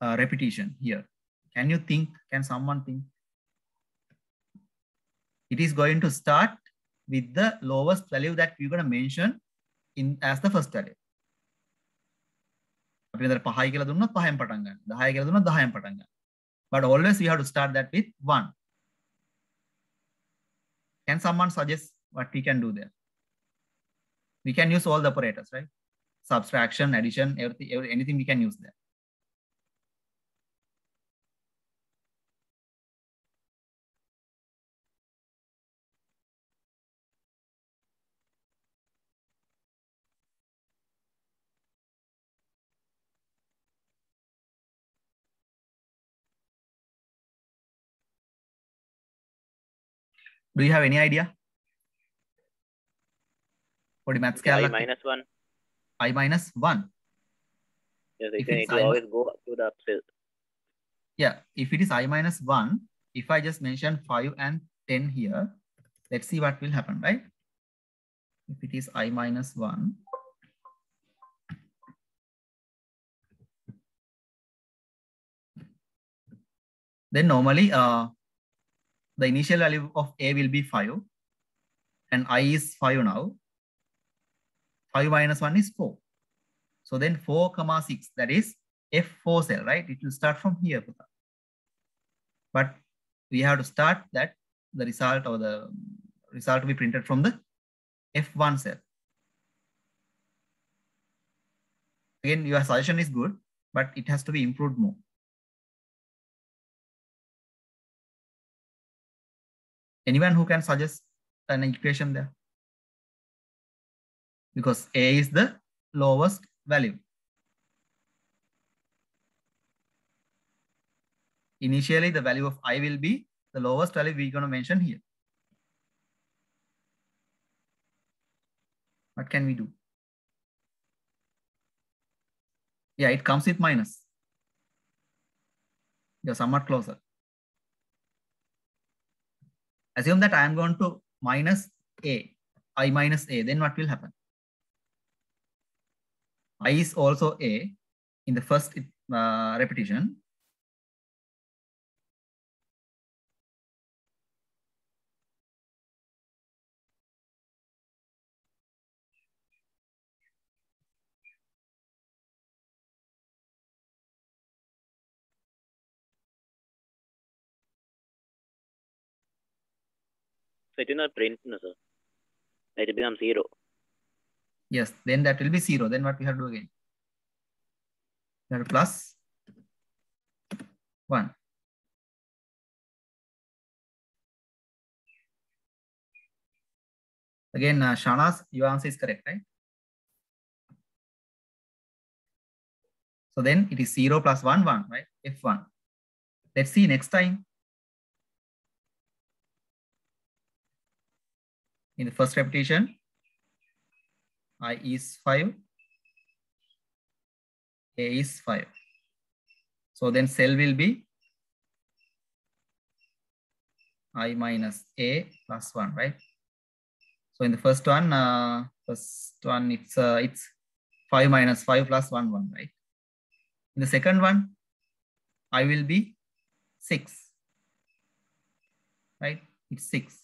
repetition here? Can you think? Can someone think? It is going to start with the lowest value that we're going to mention in as the first value. But always we have to start that with 1. Can someone suggest what we can do there? We can use all the operators, right? Subtraction, addition, everything, anything we can use there. Do you have any idea? What the maths I minus 1. I minus 1. Yes, it will always go to the cell. Yeah, if it is I minus 1, if I just mention 5 and 10 here, let's see what will happen, right? If it is I minus 1, then normally the initial value of A will be 5 and I is 5 now. 5 minus 1 is 4. So then 4, 6, that is F4 cell, right? It will start from here. But we have to start that the result or the result to be printed from the F1 cell. Again, your suggestion is good, but it has to be improved more. Anyone who can suggest an equation there? Because A is the lowest value. Initially, the value of I will be the lowest value we're going to mention here. What can we do? Yeah, it comes with minus. You're somewhat closer. Assume that I am going to minus A, I minus A, then what will happen? I is also A in the first repetition. So it will not print, no, sir. It will become 0. Yes, then that will be 0. Then what we have to do again? We have to plus 1. Again, Shanas, your answer is correct, right? So then it is 0 plus 1, 1, right? F1. Let's see next time. In the first repetition, I is 5, A is 5. So then cell will be I minus A plus 1, right? So in the first one it's 5 minus 5 plus 1, 1, right? In the second one, I will be 6, right? It's 6.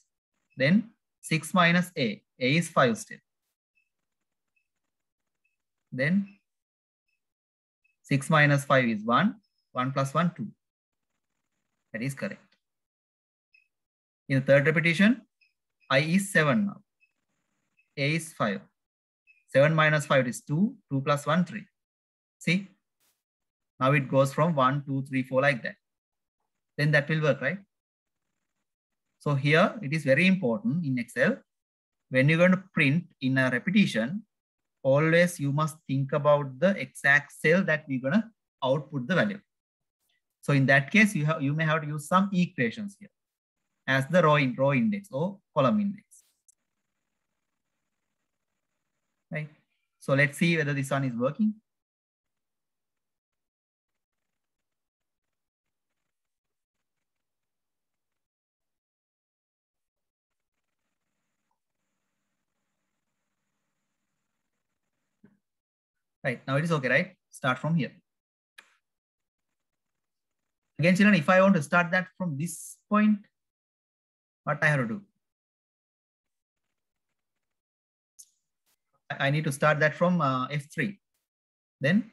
Then 6 minus A is 5 still. Then 6 minus 5 is 1, 1 plus 1, 2. That is correct. In the third repetition, I is 7 now. A is 5. 7 minus 5 is 2, 2 plus 1, 3. See? Now it goes from 1, 2, 3, 4 like that. Then that will work, right? So here it is very important in Excel. When you're going to print in a repetition, always you must think about the exact cell that we're going to output the value. So in that case, you may have to use some equations here as the row index or column index. Right? So let's see whether this one is working. Right, now it is okay, right? Start from here. Again, children, if I want to start that from this point, what I have to do? I need to start that from F3. Then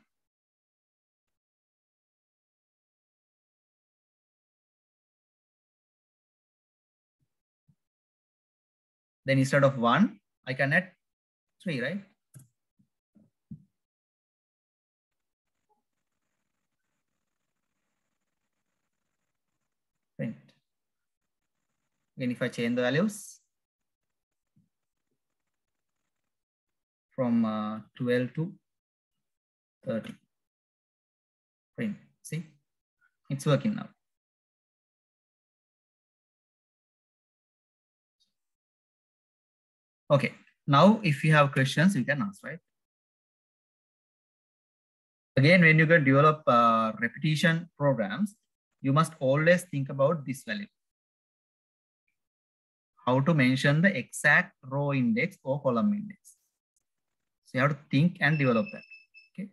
instead of 1, I can add 3, right? Print. Again, if I change the values from 12 to 30, print. See, it's working now. Okay, now if you have questions, you can ask, right? Again, when you can develop repetition programs, you must always think about this value. How to mention the exact row index or column index. So you have to think and develop that. Okay.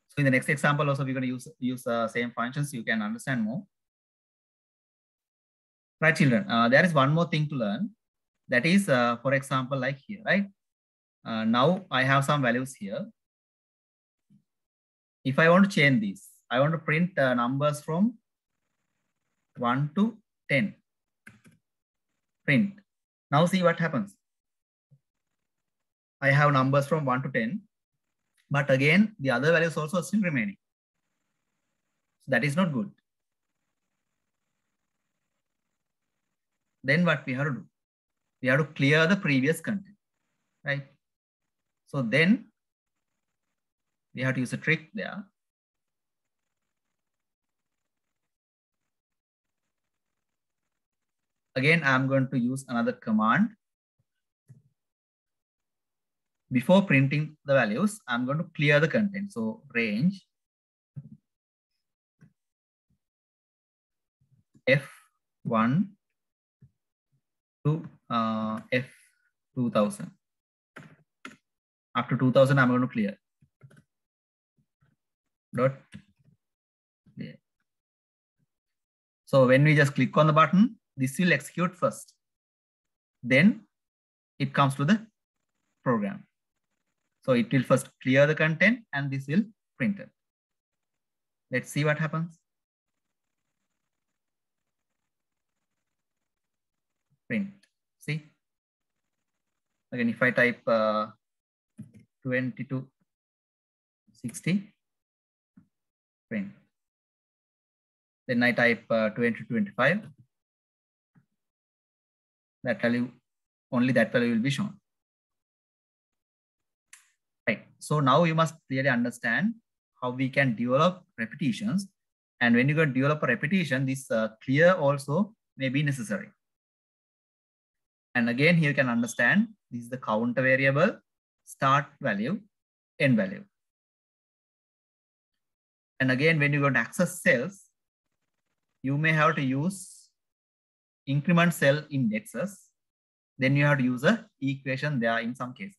So in the next example, also we're going to use same functions. You can understand more. Right, children. There is one more thing to learn. That is, for example, like here, right? Now I have some values here. If I want to change this, I want to print numbers from 1 to 10. Print. Now see what happens. I have numbers from 1 to 10, but again, the other values also are still remaining. So that is not good. Then what we have to do? We have to clear the previous content, right? So then we have to use a trick there. Again, I'm going to use another command. Before printing the values, I'm going to clear the content. So range F1 to F2000. After 2000, I'm going to clear. Dot clear. So when we just click on the button, this will execute first. Then it comes to the program. So it will first clear the content and this will print it. Let's see what happens. Print. See? Again, if I type 20 to 60, print. Then I type 20 to 25. That value, only that value will be shown. Right. So now you must clearly understand how we can develop repetitions. And when you can develop a repetition, this clear also may be necessary. And again, here you can understand this is the counter variable, start value, end value. And again, when you go to access cells, you may have to use increment cell indexes. Then you have to use an equation there in some cases.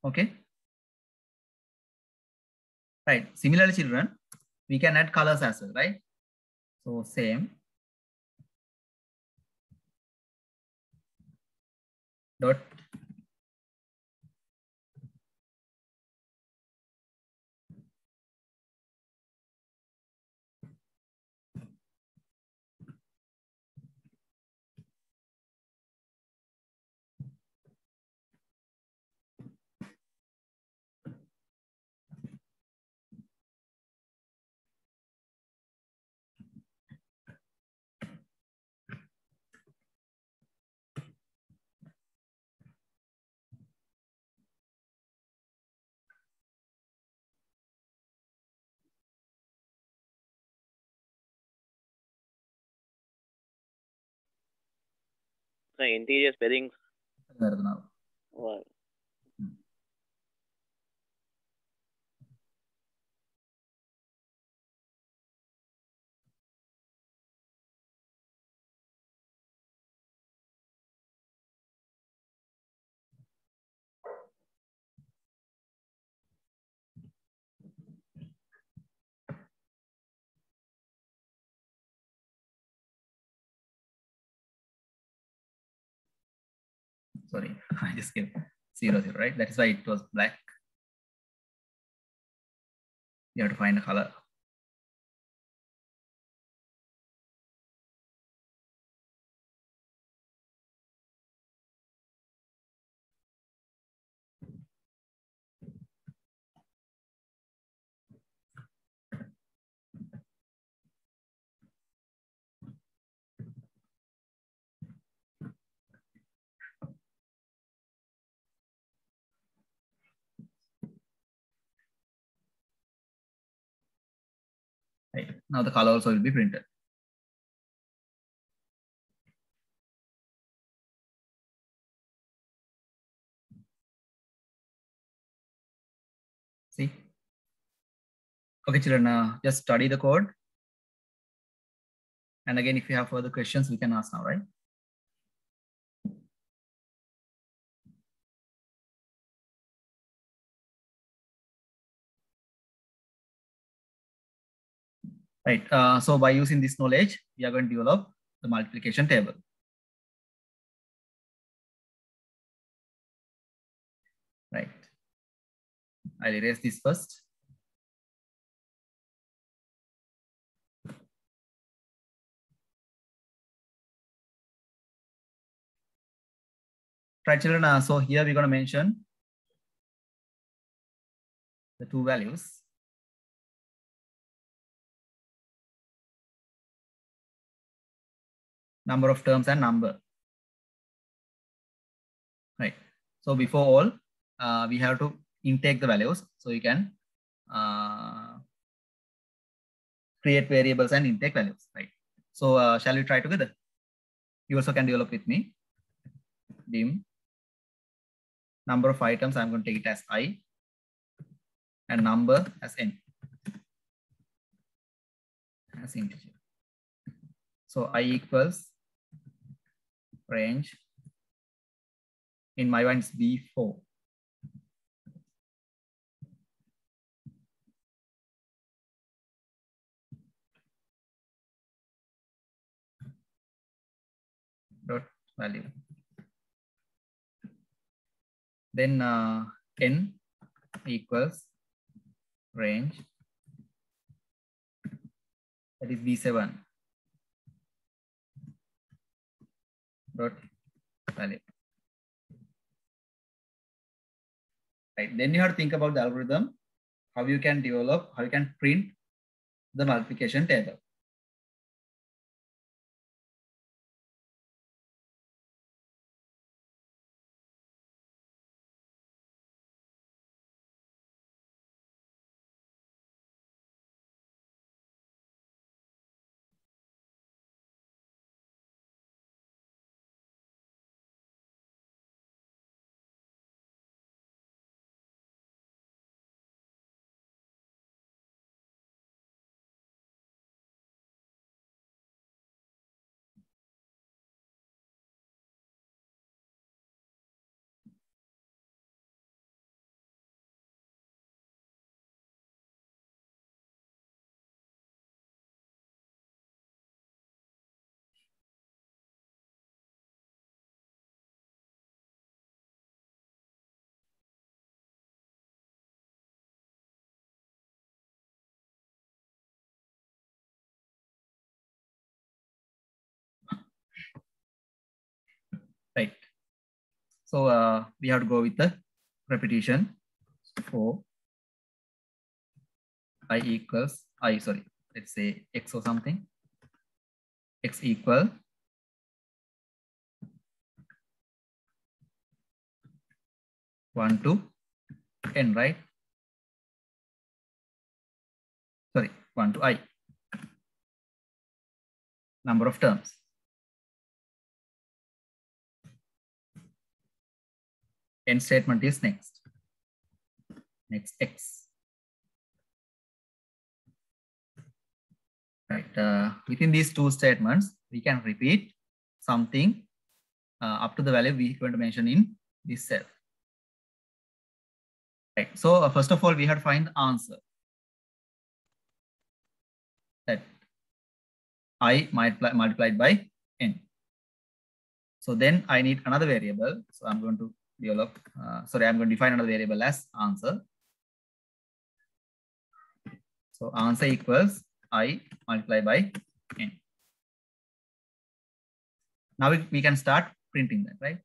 Okay. Right. Similarly, children, we can add colors as well, right? So same. Dot So interior spellings. now. Wow. Sorry, I just gave 0, 0, right? That is why it was black. You have to find a color. Right. Now the color also will be printed. See? Okay, children, just study the code. And again, if you have further questions, we can ask now, right? Right. So by using this knowledge, we are going to develop the multiplication table. Right. I'll erase this first. Right, children. So here we're going to mention the two values. Number of terms and number. Right. So before all, we have to intake the values. So you can create variables and intake values. Right. So shall we try together? You also can develop with me. Dim. Number of items, I'm going to take it as I. And number as n. As integer. So I equals range. In my one is B4. Dot value. Then n equals range. That is B7. Dot value. Right. Then you have to think about the algorithm, how you can develop, how you can print the multiplication table. Right. So we have to go with the repetition. For I equals let's say x or something. X equal 1 to n, right? Sorry, 1 to I. Number of terms. N statement is next. Next x. Right. Within these two statements, we can repeat something up to the value we are going to mention in this cell. Right. So first of all, we have to find the answer. That I multiplied by n. So then I need another variable. So I'm going to develop, I'm going to define another variable as answer. So answer equals I multiplied by n. Now we can start printing that, right?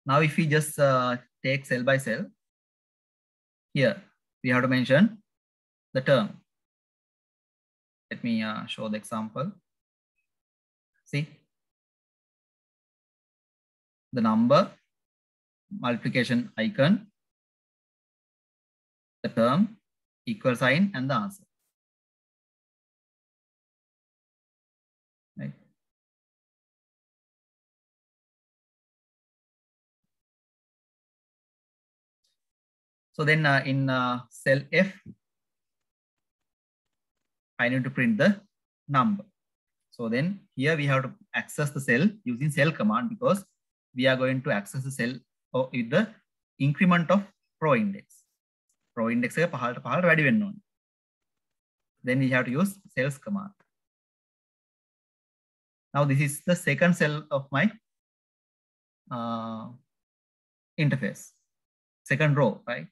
Now if we just take cell by cell, here we have to mention the term. Let me show the example. See, the number, multiplication icon, the term, equal sign, and the answer. Right. So then in cell F, I need to print the number. So then here we have to access the cell using cell command because we are going to access the cell with the increment of pro index. Pro index එක පහළට පහළට වැඩි වෙන්න ඕනේ. Then we have to use cells command. Now this is the second cell of my interface, second row, right?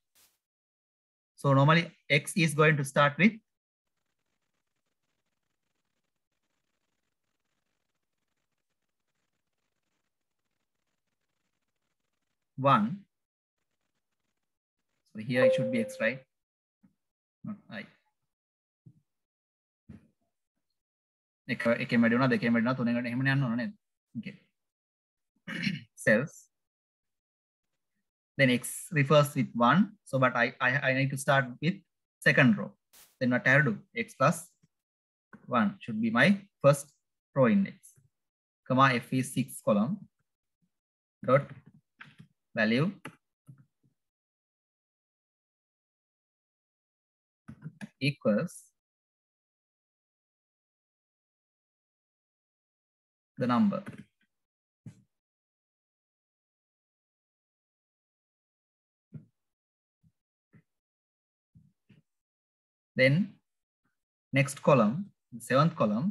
So normally X is going to start with one. So here it should be X, right? Not I. එකෙන් වැඩි වුණා දෙකෙන් වැඩි වුණා තුනෙන් වැඩි එහෙම යන්න ඕන නේද? Okay. Cells. Then X refers with 1. So but I need to start with second row. Then what I have to do? X plus 1 should be my first row index. Comma F is 6 column dot value equals the number. Then next column, the seventh column,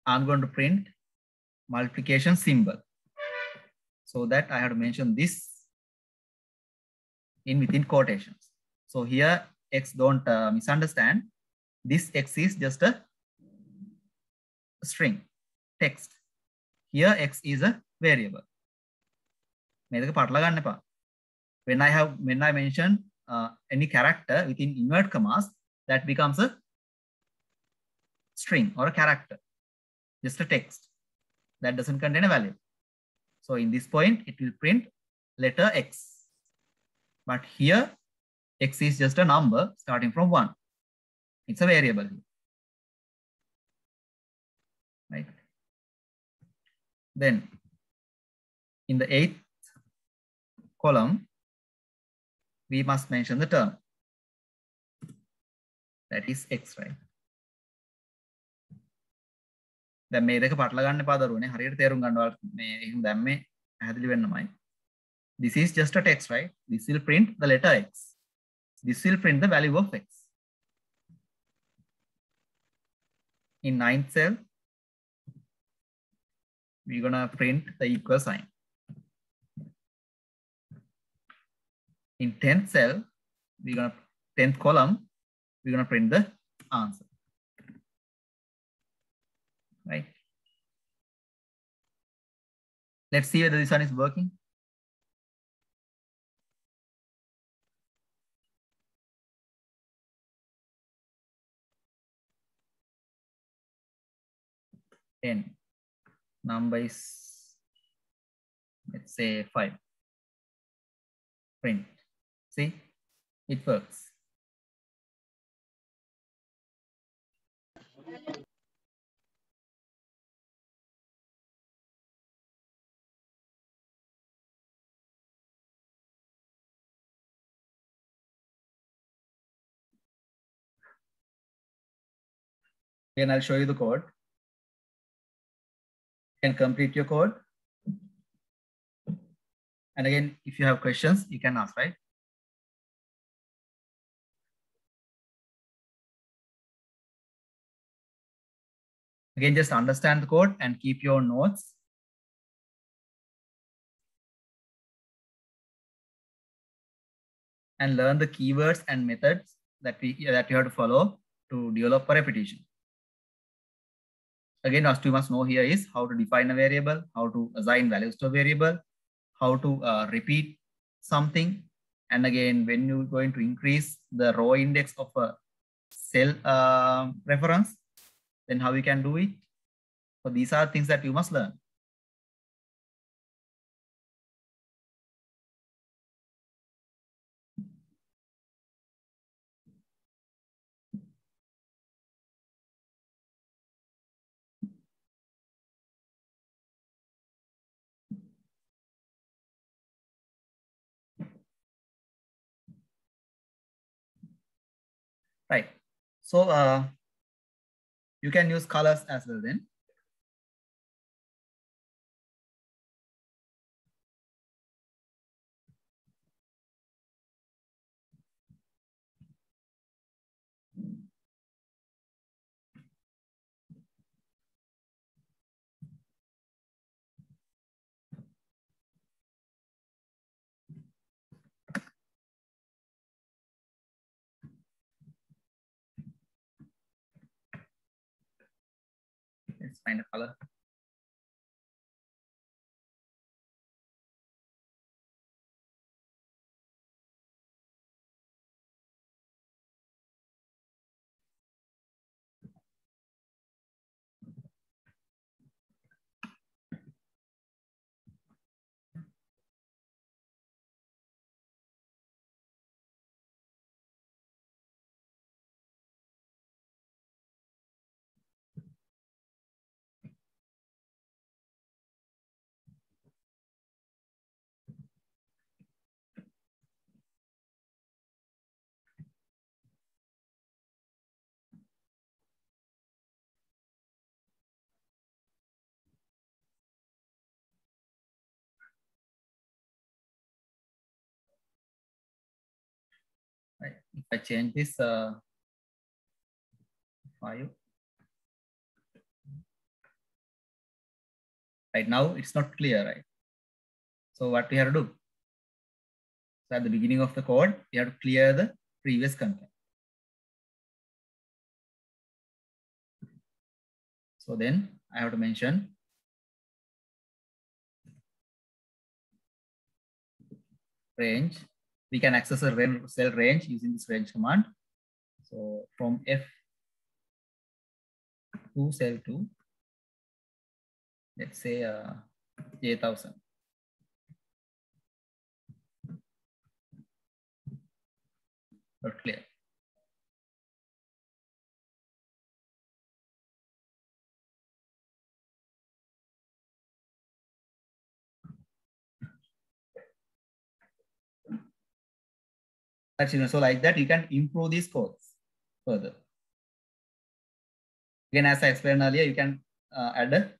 I'm going to print multiplication symbol. So that I have to mention this in within quotations. So here X, don't misunderstand. This X is just a string text. Here X is a variable. When I mention any character within invert commas, that becomes a string or a character, just a text that doesn't contain a value. So in this point, it will print letter X. But here, X is just a number starting from 1. It's a variable here. Right? Then in the 8th column, we must mention the term. That is X, right? දැන් මේ දෙක පටල ගන්න එපා දරුවනේ. හරියට තේරුම් ගන්න ඔයාලා මේ එහෙම දැම්මේ පැහැදිලි වෙන්නමයි. This is just a text, right? This will print the letter X. This will print the value of X. In 9th cell, we're gonna print the equal sign. In 10th cell, 10th column, we're gonna print the answer. Right? Let's see whether this one is working. Number is, let's say 5. Print. See, it works. Again, I'll show you the code. You can complete your code. And again, if you have questions, you can ask, right? Again, just understand the code and keep your notes. And learn the keywords and methods that you have to follow to develop a repetition. Again, what you must know here is how to define a variable, how to assign values to a variable, how to repeat something. And again, when you're going to increase the row index of a cell reference, then how you can do it. So these are things that you must learn. Right. So you can use colors as well then. Let's find a color. Right. If I change this 5, right now it's not clear, right? So what we have to do? So at the beginning of the code, we have to clear the previous content. So then I have to mention range. We can access a cell range using this range command. So from F to cell 2, let's say J1000. Not clear. Actually, so like that, you can improve these codes further. Again, as I explained earlier, you can add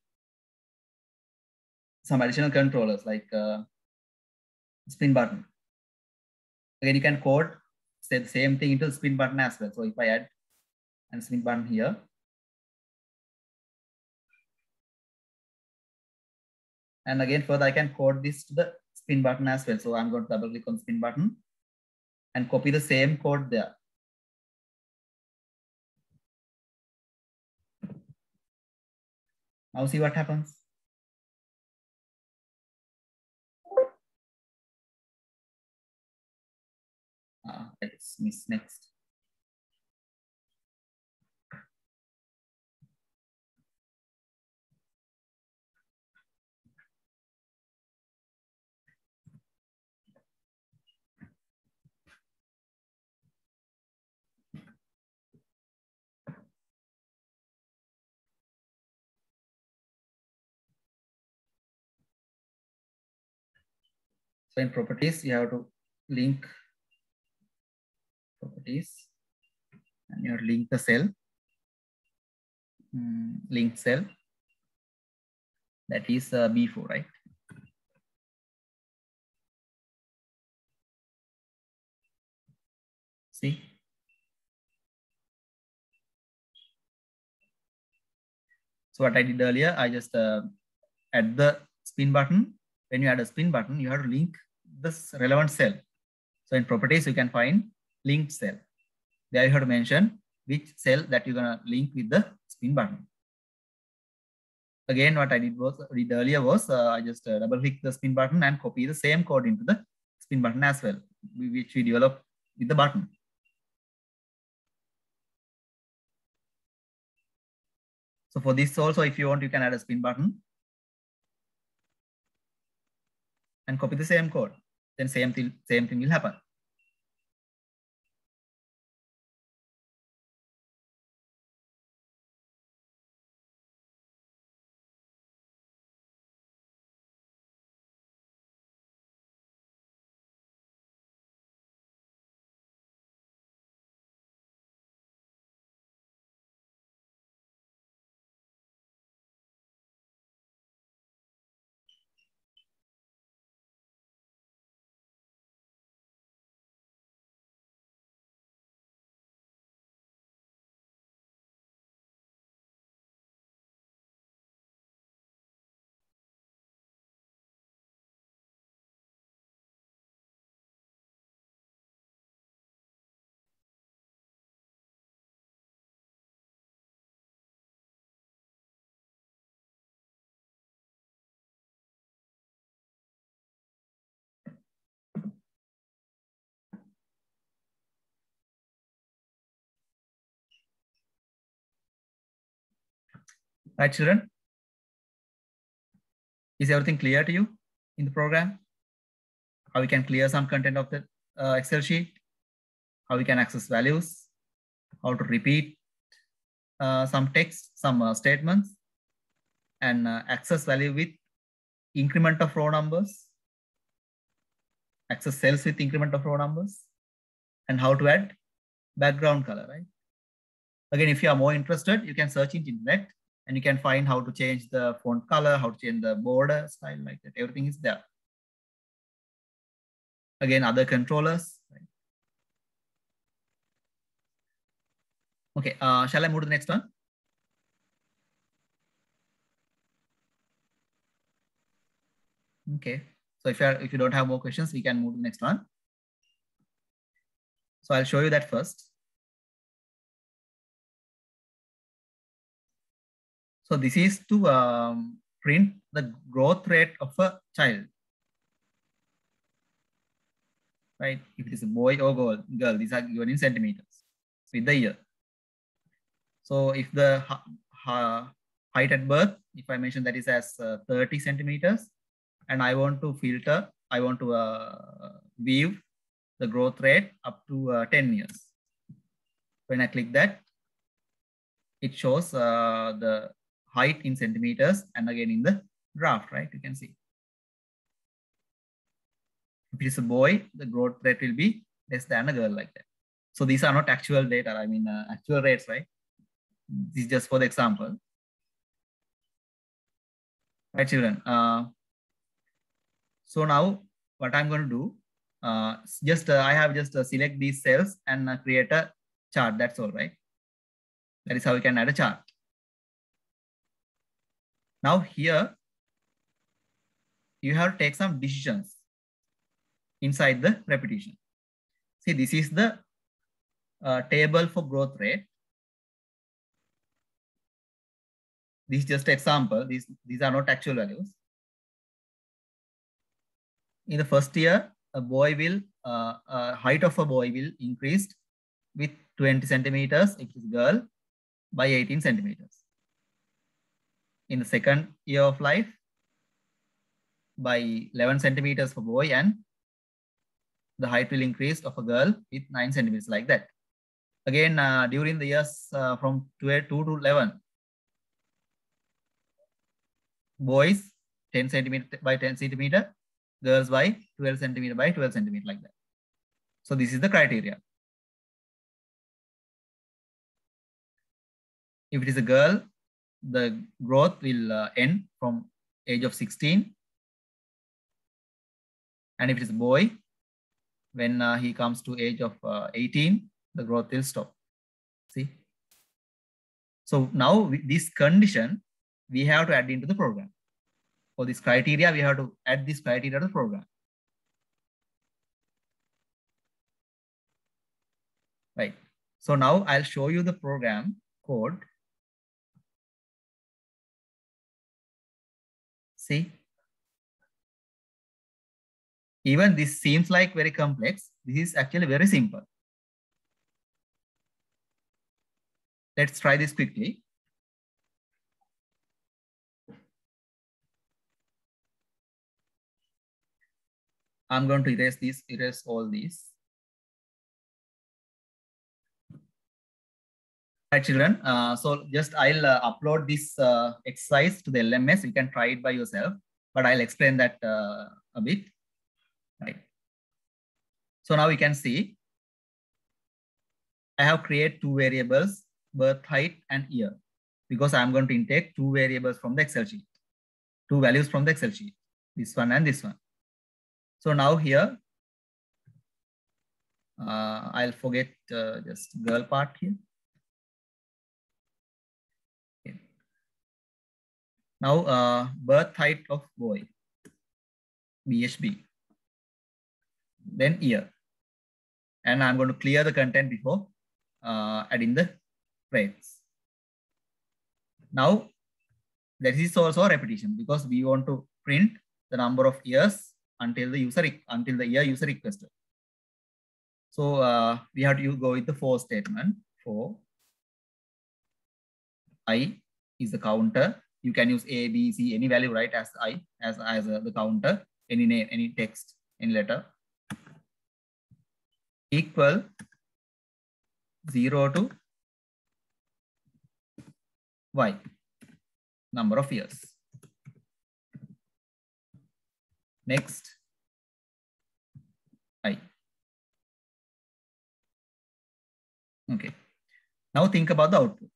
some additional controllers like spin button. Again, you can code say the same thing into the spin button as well. So if I add a spin button here, and again further I can code this to the spin button as well. So I'm going to double click on spin button and copy the same code there. Now see what happens. I just miss next. So in properties, you have to link properties and you have to link the cell, link cell, that is B4, right? See? So what I did earlier, I just add the spin button. When you add a spin button, you have to link this relevant cell. So in properties, you can find linked cell. There you have to mention which cell that you're gonna link with the spin button. Again, what I did earlier was I just double click the spin button and copy the same code into the spin button as well, which we develop with the button. So for this also, if you want, you can add a spin button and copy the same code. Then same thing will happen. Right, children? Is everything clear to you in the program? How we can clear some content of the Excel sheet? How we can access values? How to repeat some text, some statements, and access value with increment of row numbers, access cells with increment of row numbers, and how to add background color, right? Again, if you are more interested, you can search in internet and you can find how to change the font color, how to change the border style, like that. Everything is there. Again, other controllers. Right? Okay, shall I move to the next one? Okay, so if you don't have more questions, we can move to the next one. So I'll show you that first. So this is to print the growth rate of a child. Right? If it is a boy or girl, these are given in centimeters with the year. So if the height at birth, if I mention that is as 30 centimeters, and I want to filter, I want to view the growth rate up to 10 years. When I click that, it shows the height in centimeters and again in the graph, right? You can see. If it is a boy, the growth rate will be less than a girl, like that. So these are not actual data, I mean actual rates, right? This is just for the example. Right, children? So now what I'm going to do, I have just select these cells and create a chart. That's all, right? That is how we can add a chart. Now here, you have to take some decisions inside the repetition. See, this is the table for growth rate. This is just example. These are not actual values. In the first year, a boy will, height of a boy will increase with 20 centimeters if it is girl, by 18 centimeters. In the second year of life, by 11 centimeters for boy, and the height will increase of a girl with 9 centimeters, like that. Again, during the years from 2 to 11, boys 10 centimeter by 10 centimeter, girls by 12 centimeter by 12 centimeter, like that. So this is the criteria. If it is a girl, the growth will end from age of 16. And if it is a boy, when he comes to age of 18, the growth will stop. See? So now with this condition, we have to add into the program. For this criteria, we have to add this criteria to the program. Right. So now I'll show you the program code. See? Even this seems like very complex. This is actually very simple. Let's try this quickly. I'm going to erase all these. Right, children. So just I'll upload this exercise to the LMS. You can try it by yourself, but I'll explain that a bit. Right. So now we can see I have created two variables, birth height and year, because I'm going to intake two variables from the Excel sheet, two values from the Excel sheet, this one and this one. So now here, I'll forget just girl part here. Okay. Now birth height of boy, BHB, then year. And I'm going to clear the content before adding the rates. Now, that is also a repetition because we want to print the number of years until the year user requested. So we have to go with the for statement. For I is the counter. You can use A, B, C, any value, right? As I, as the counter, any name, any text, any letter. Equal 0 to Y, number of years. Next, I. Okay. Now think about the output.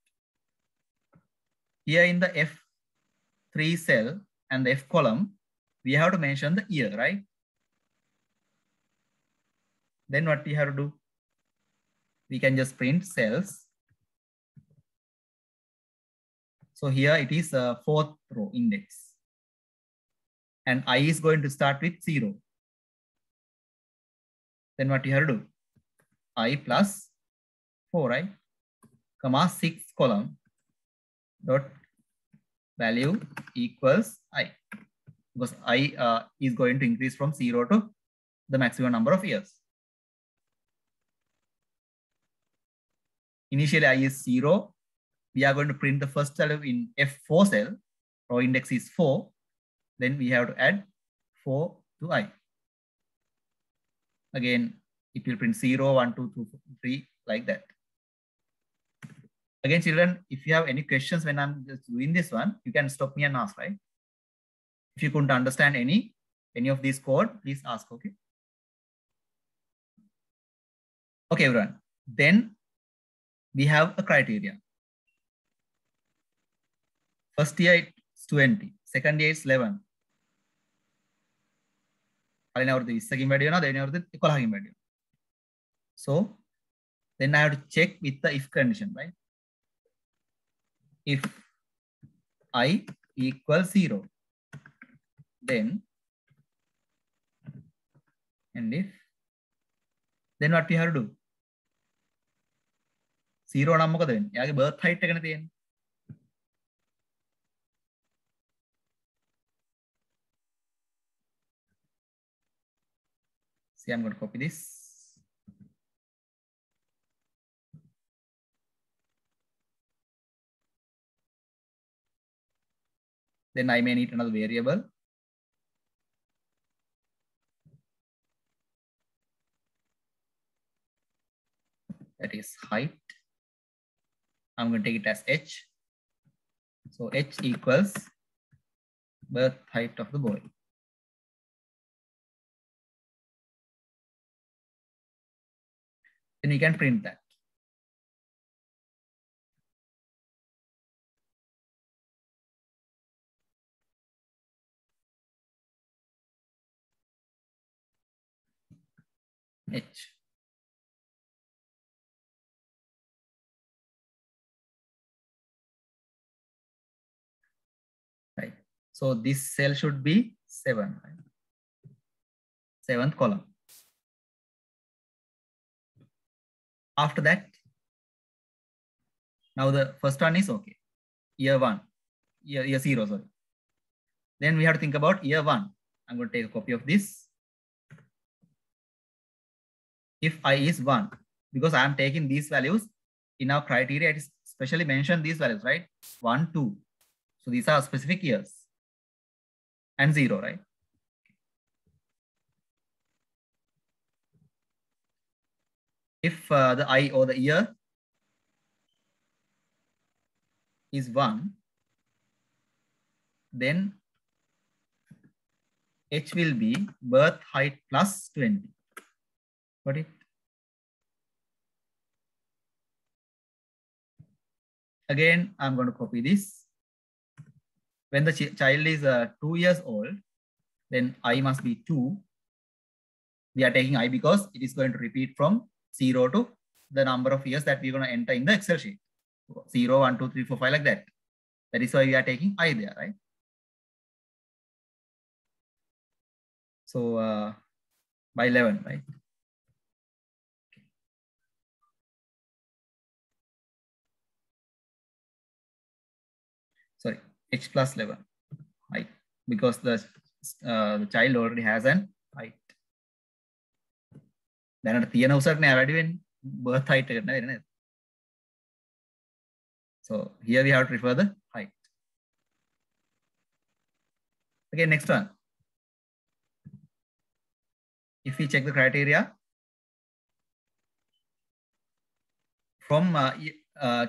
Here in the F3 cell and the F column, we have to mention the year, right? Then what we have to do? We can just print cells. So here it is a 4th row index. And I is going to start with 0. Then what you have to do? I plus 4, right? Comma 6th column dot value equals I. Because I is going to increase from 0 to the maximum number of years. Initially I is 0. We are going to print the first value in F4 cell. Row index is 4. Then we have to add 4 to I. Again, it will print 0, 1, 2, 2, 3, like that. Again, children, if you have any questions when I'm just doing this one, you can stop me and ask, right? If you couldn't understand any of these code, please ask, okay? Okay, everyone. Then we have a criteria. First year it's 20, second year it's 11. So then I have to check with the if condition, right? If I equals 0, then and if, then what we have to do? 0 නම් මොකද වෙන්නේ? එයාගේ birth height එකනේ තියෙන්නේ. See, I'm going to copy this. Then I may need another variable. That is height. I'm going to take it as H. So H equals birth height of the boy. Then we can print that. H. Right. So this cell should be 7, right? 7th column. After that, now the first one is okay. Year 1, year 0, sorry. Then we have to think about year 1. I'm going to take a copy of this. If I is 1, because I am taking these values in our criteria, it is specially mentioned these values, right? 1, 2. So these are specific years. And 0, right? If the I or the year is 1, then H will be birth height plus 20. Got it? Again, I'm going to copy this. When the child is 2 years old, then I must be 2. We are taking I because it is going to repeat from 0 to the number of years that we're going to enter in the Excel sheet. 0, 1, 2, 3, 4, 5, like that. That is why we are taking I there, right? So by 11, right? Sorry, H plus 11, height, because the child already has an height. දැනට තියෙන උසට නෑ වැඩි වෙන්නේ birth height එකට නේද? So here we have to refer the height. Okay, next one. If we check the criteria from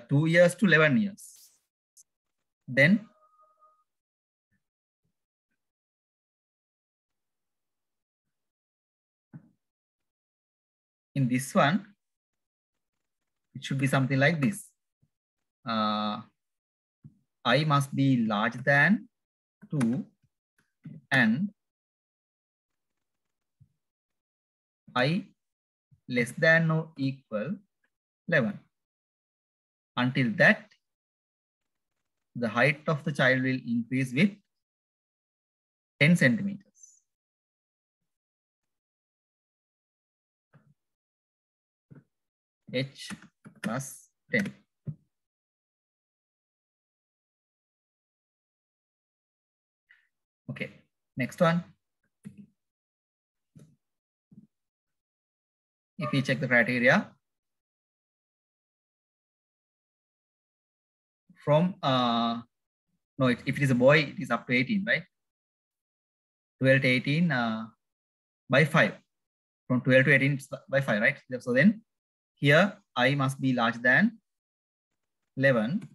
2 years to 11 years, then in this one, it should be something like this. I must be larger than 2 and I less than or equal 11. Until that, the height of the child will increase with 10 centimeters. H plus 10. Okay, next one. If we check the criteria from, no, if it is a boy, it is up to 18, right? 12 to 18 by 5. From 12 to 18 by 5, right? So then here I must be larger than 11.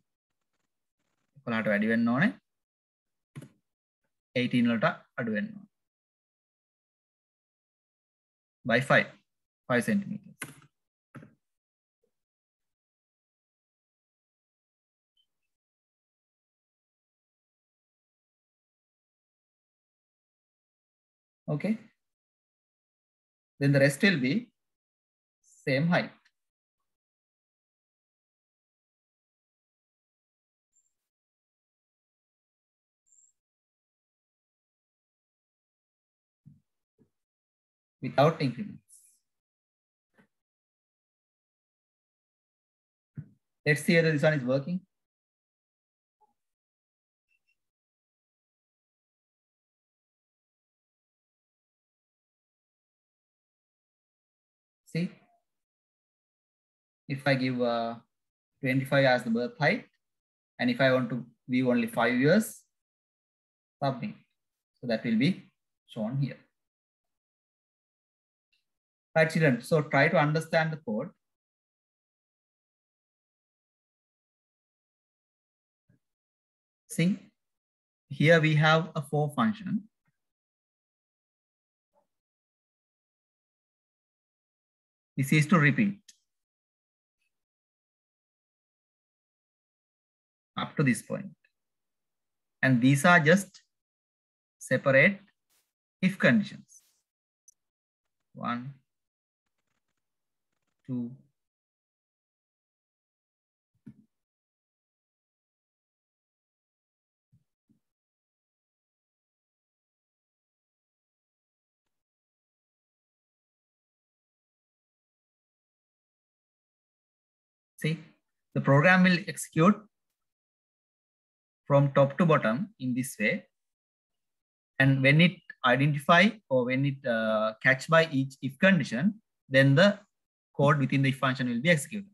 18 by 5 centimeters. Okay. Then the rest will be same height. Without increments. Let's see whether this one is working. See, if I give 25 as the birth height, and if I want to view only 5 years, submit. So that will be shown here. Right, children. So try to understand the code. See, here we have a for function. This is to repeat up to this point. And these are just separate if conditions. 1, 2, see, the program will execute from top to bottom in this way. And when it identify or when it catch by each if condition, then the code within the if function will be executed.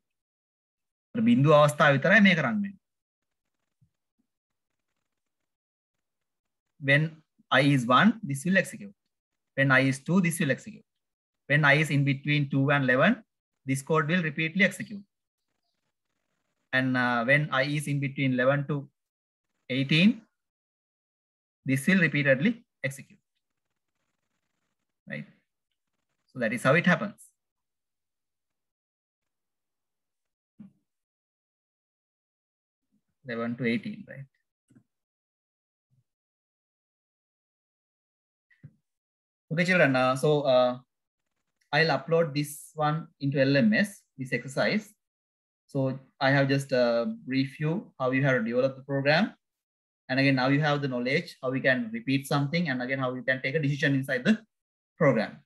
බිඳු අවස්ථාව විතරයි මේක run වෙන්නේ. When I is 1, this will execute. When I is 2, this will execute. When I is in between 2 and 11, this code will repeatedly execute. And when I is in between 11 to 18, this will repeatedly execute. Right? So that is how it happens. (11 to 18), right? Okay, children. I'll upload this one into LMS, this exercise. So I have just briefed you how you have to develop the program. And again, now you have the knowledge, how we can repeat something, and again, how you can take a decision inside the program,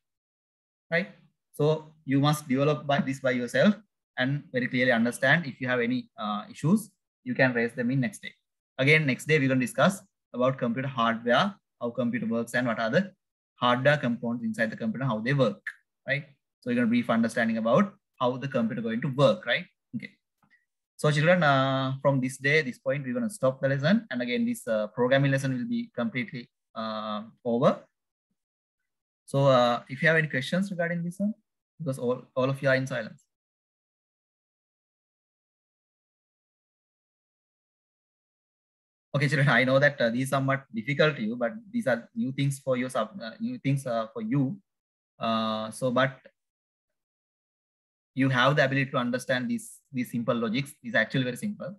right? So you must develop this by yourself and very clearly understand. If you have any issues, you can raise them in next day. Again, next day, we're going to discuss about computer hardware, how computer works, and what are the hardware components inside the computer, how they work, right? So you're going to brief understanding about how the computer is going to work, right? Okay. So children, from this day, this point, we're going to stop the lesson. And again, this programming lesson will be completely over. So if you have any questions regarding this one, because all of you are in silence. Okay, children, I know that these are somewhat difficult to you, but these are new things for you, new things for you. But you have the ability to understand these simple logics. These are actually very simple.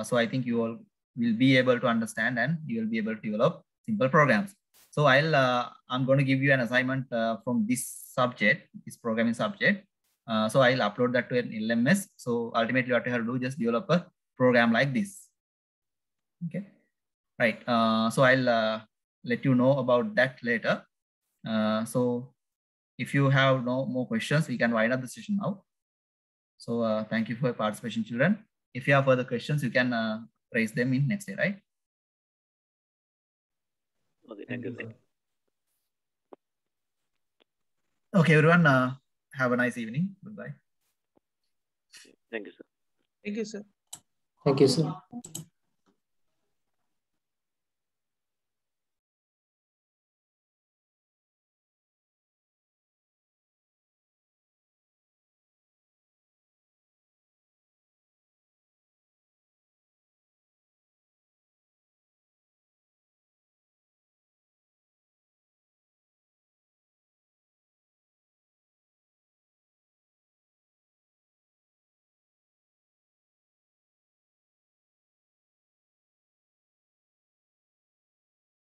So I think you all will be able to understand and you will be able to develop simple programs. So I'm going to give you an assignment from this subject, this programming subject. So I'll upload that to an LMS. So ultimately what you have to do, just develop a program like this. Okay, right. So I'll let you know about that later. So if you have no more questions, we can wind up the session now. So thank you for your participation, children. If you have further questions, you can raise them in next day, right? Okay, thank you, sir. Okay, everyone, have a nice evening. Goodbye. Thank you, sir. Thank you, sir. Thank you, sir.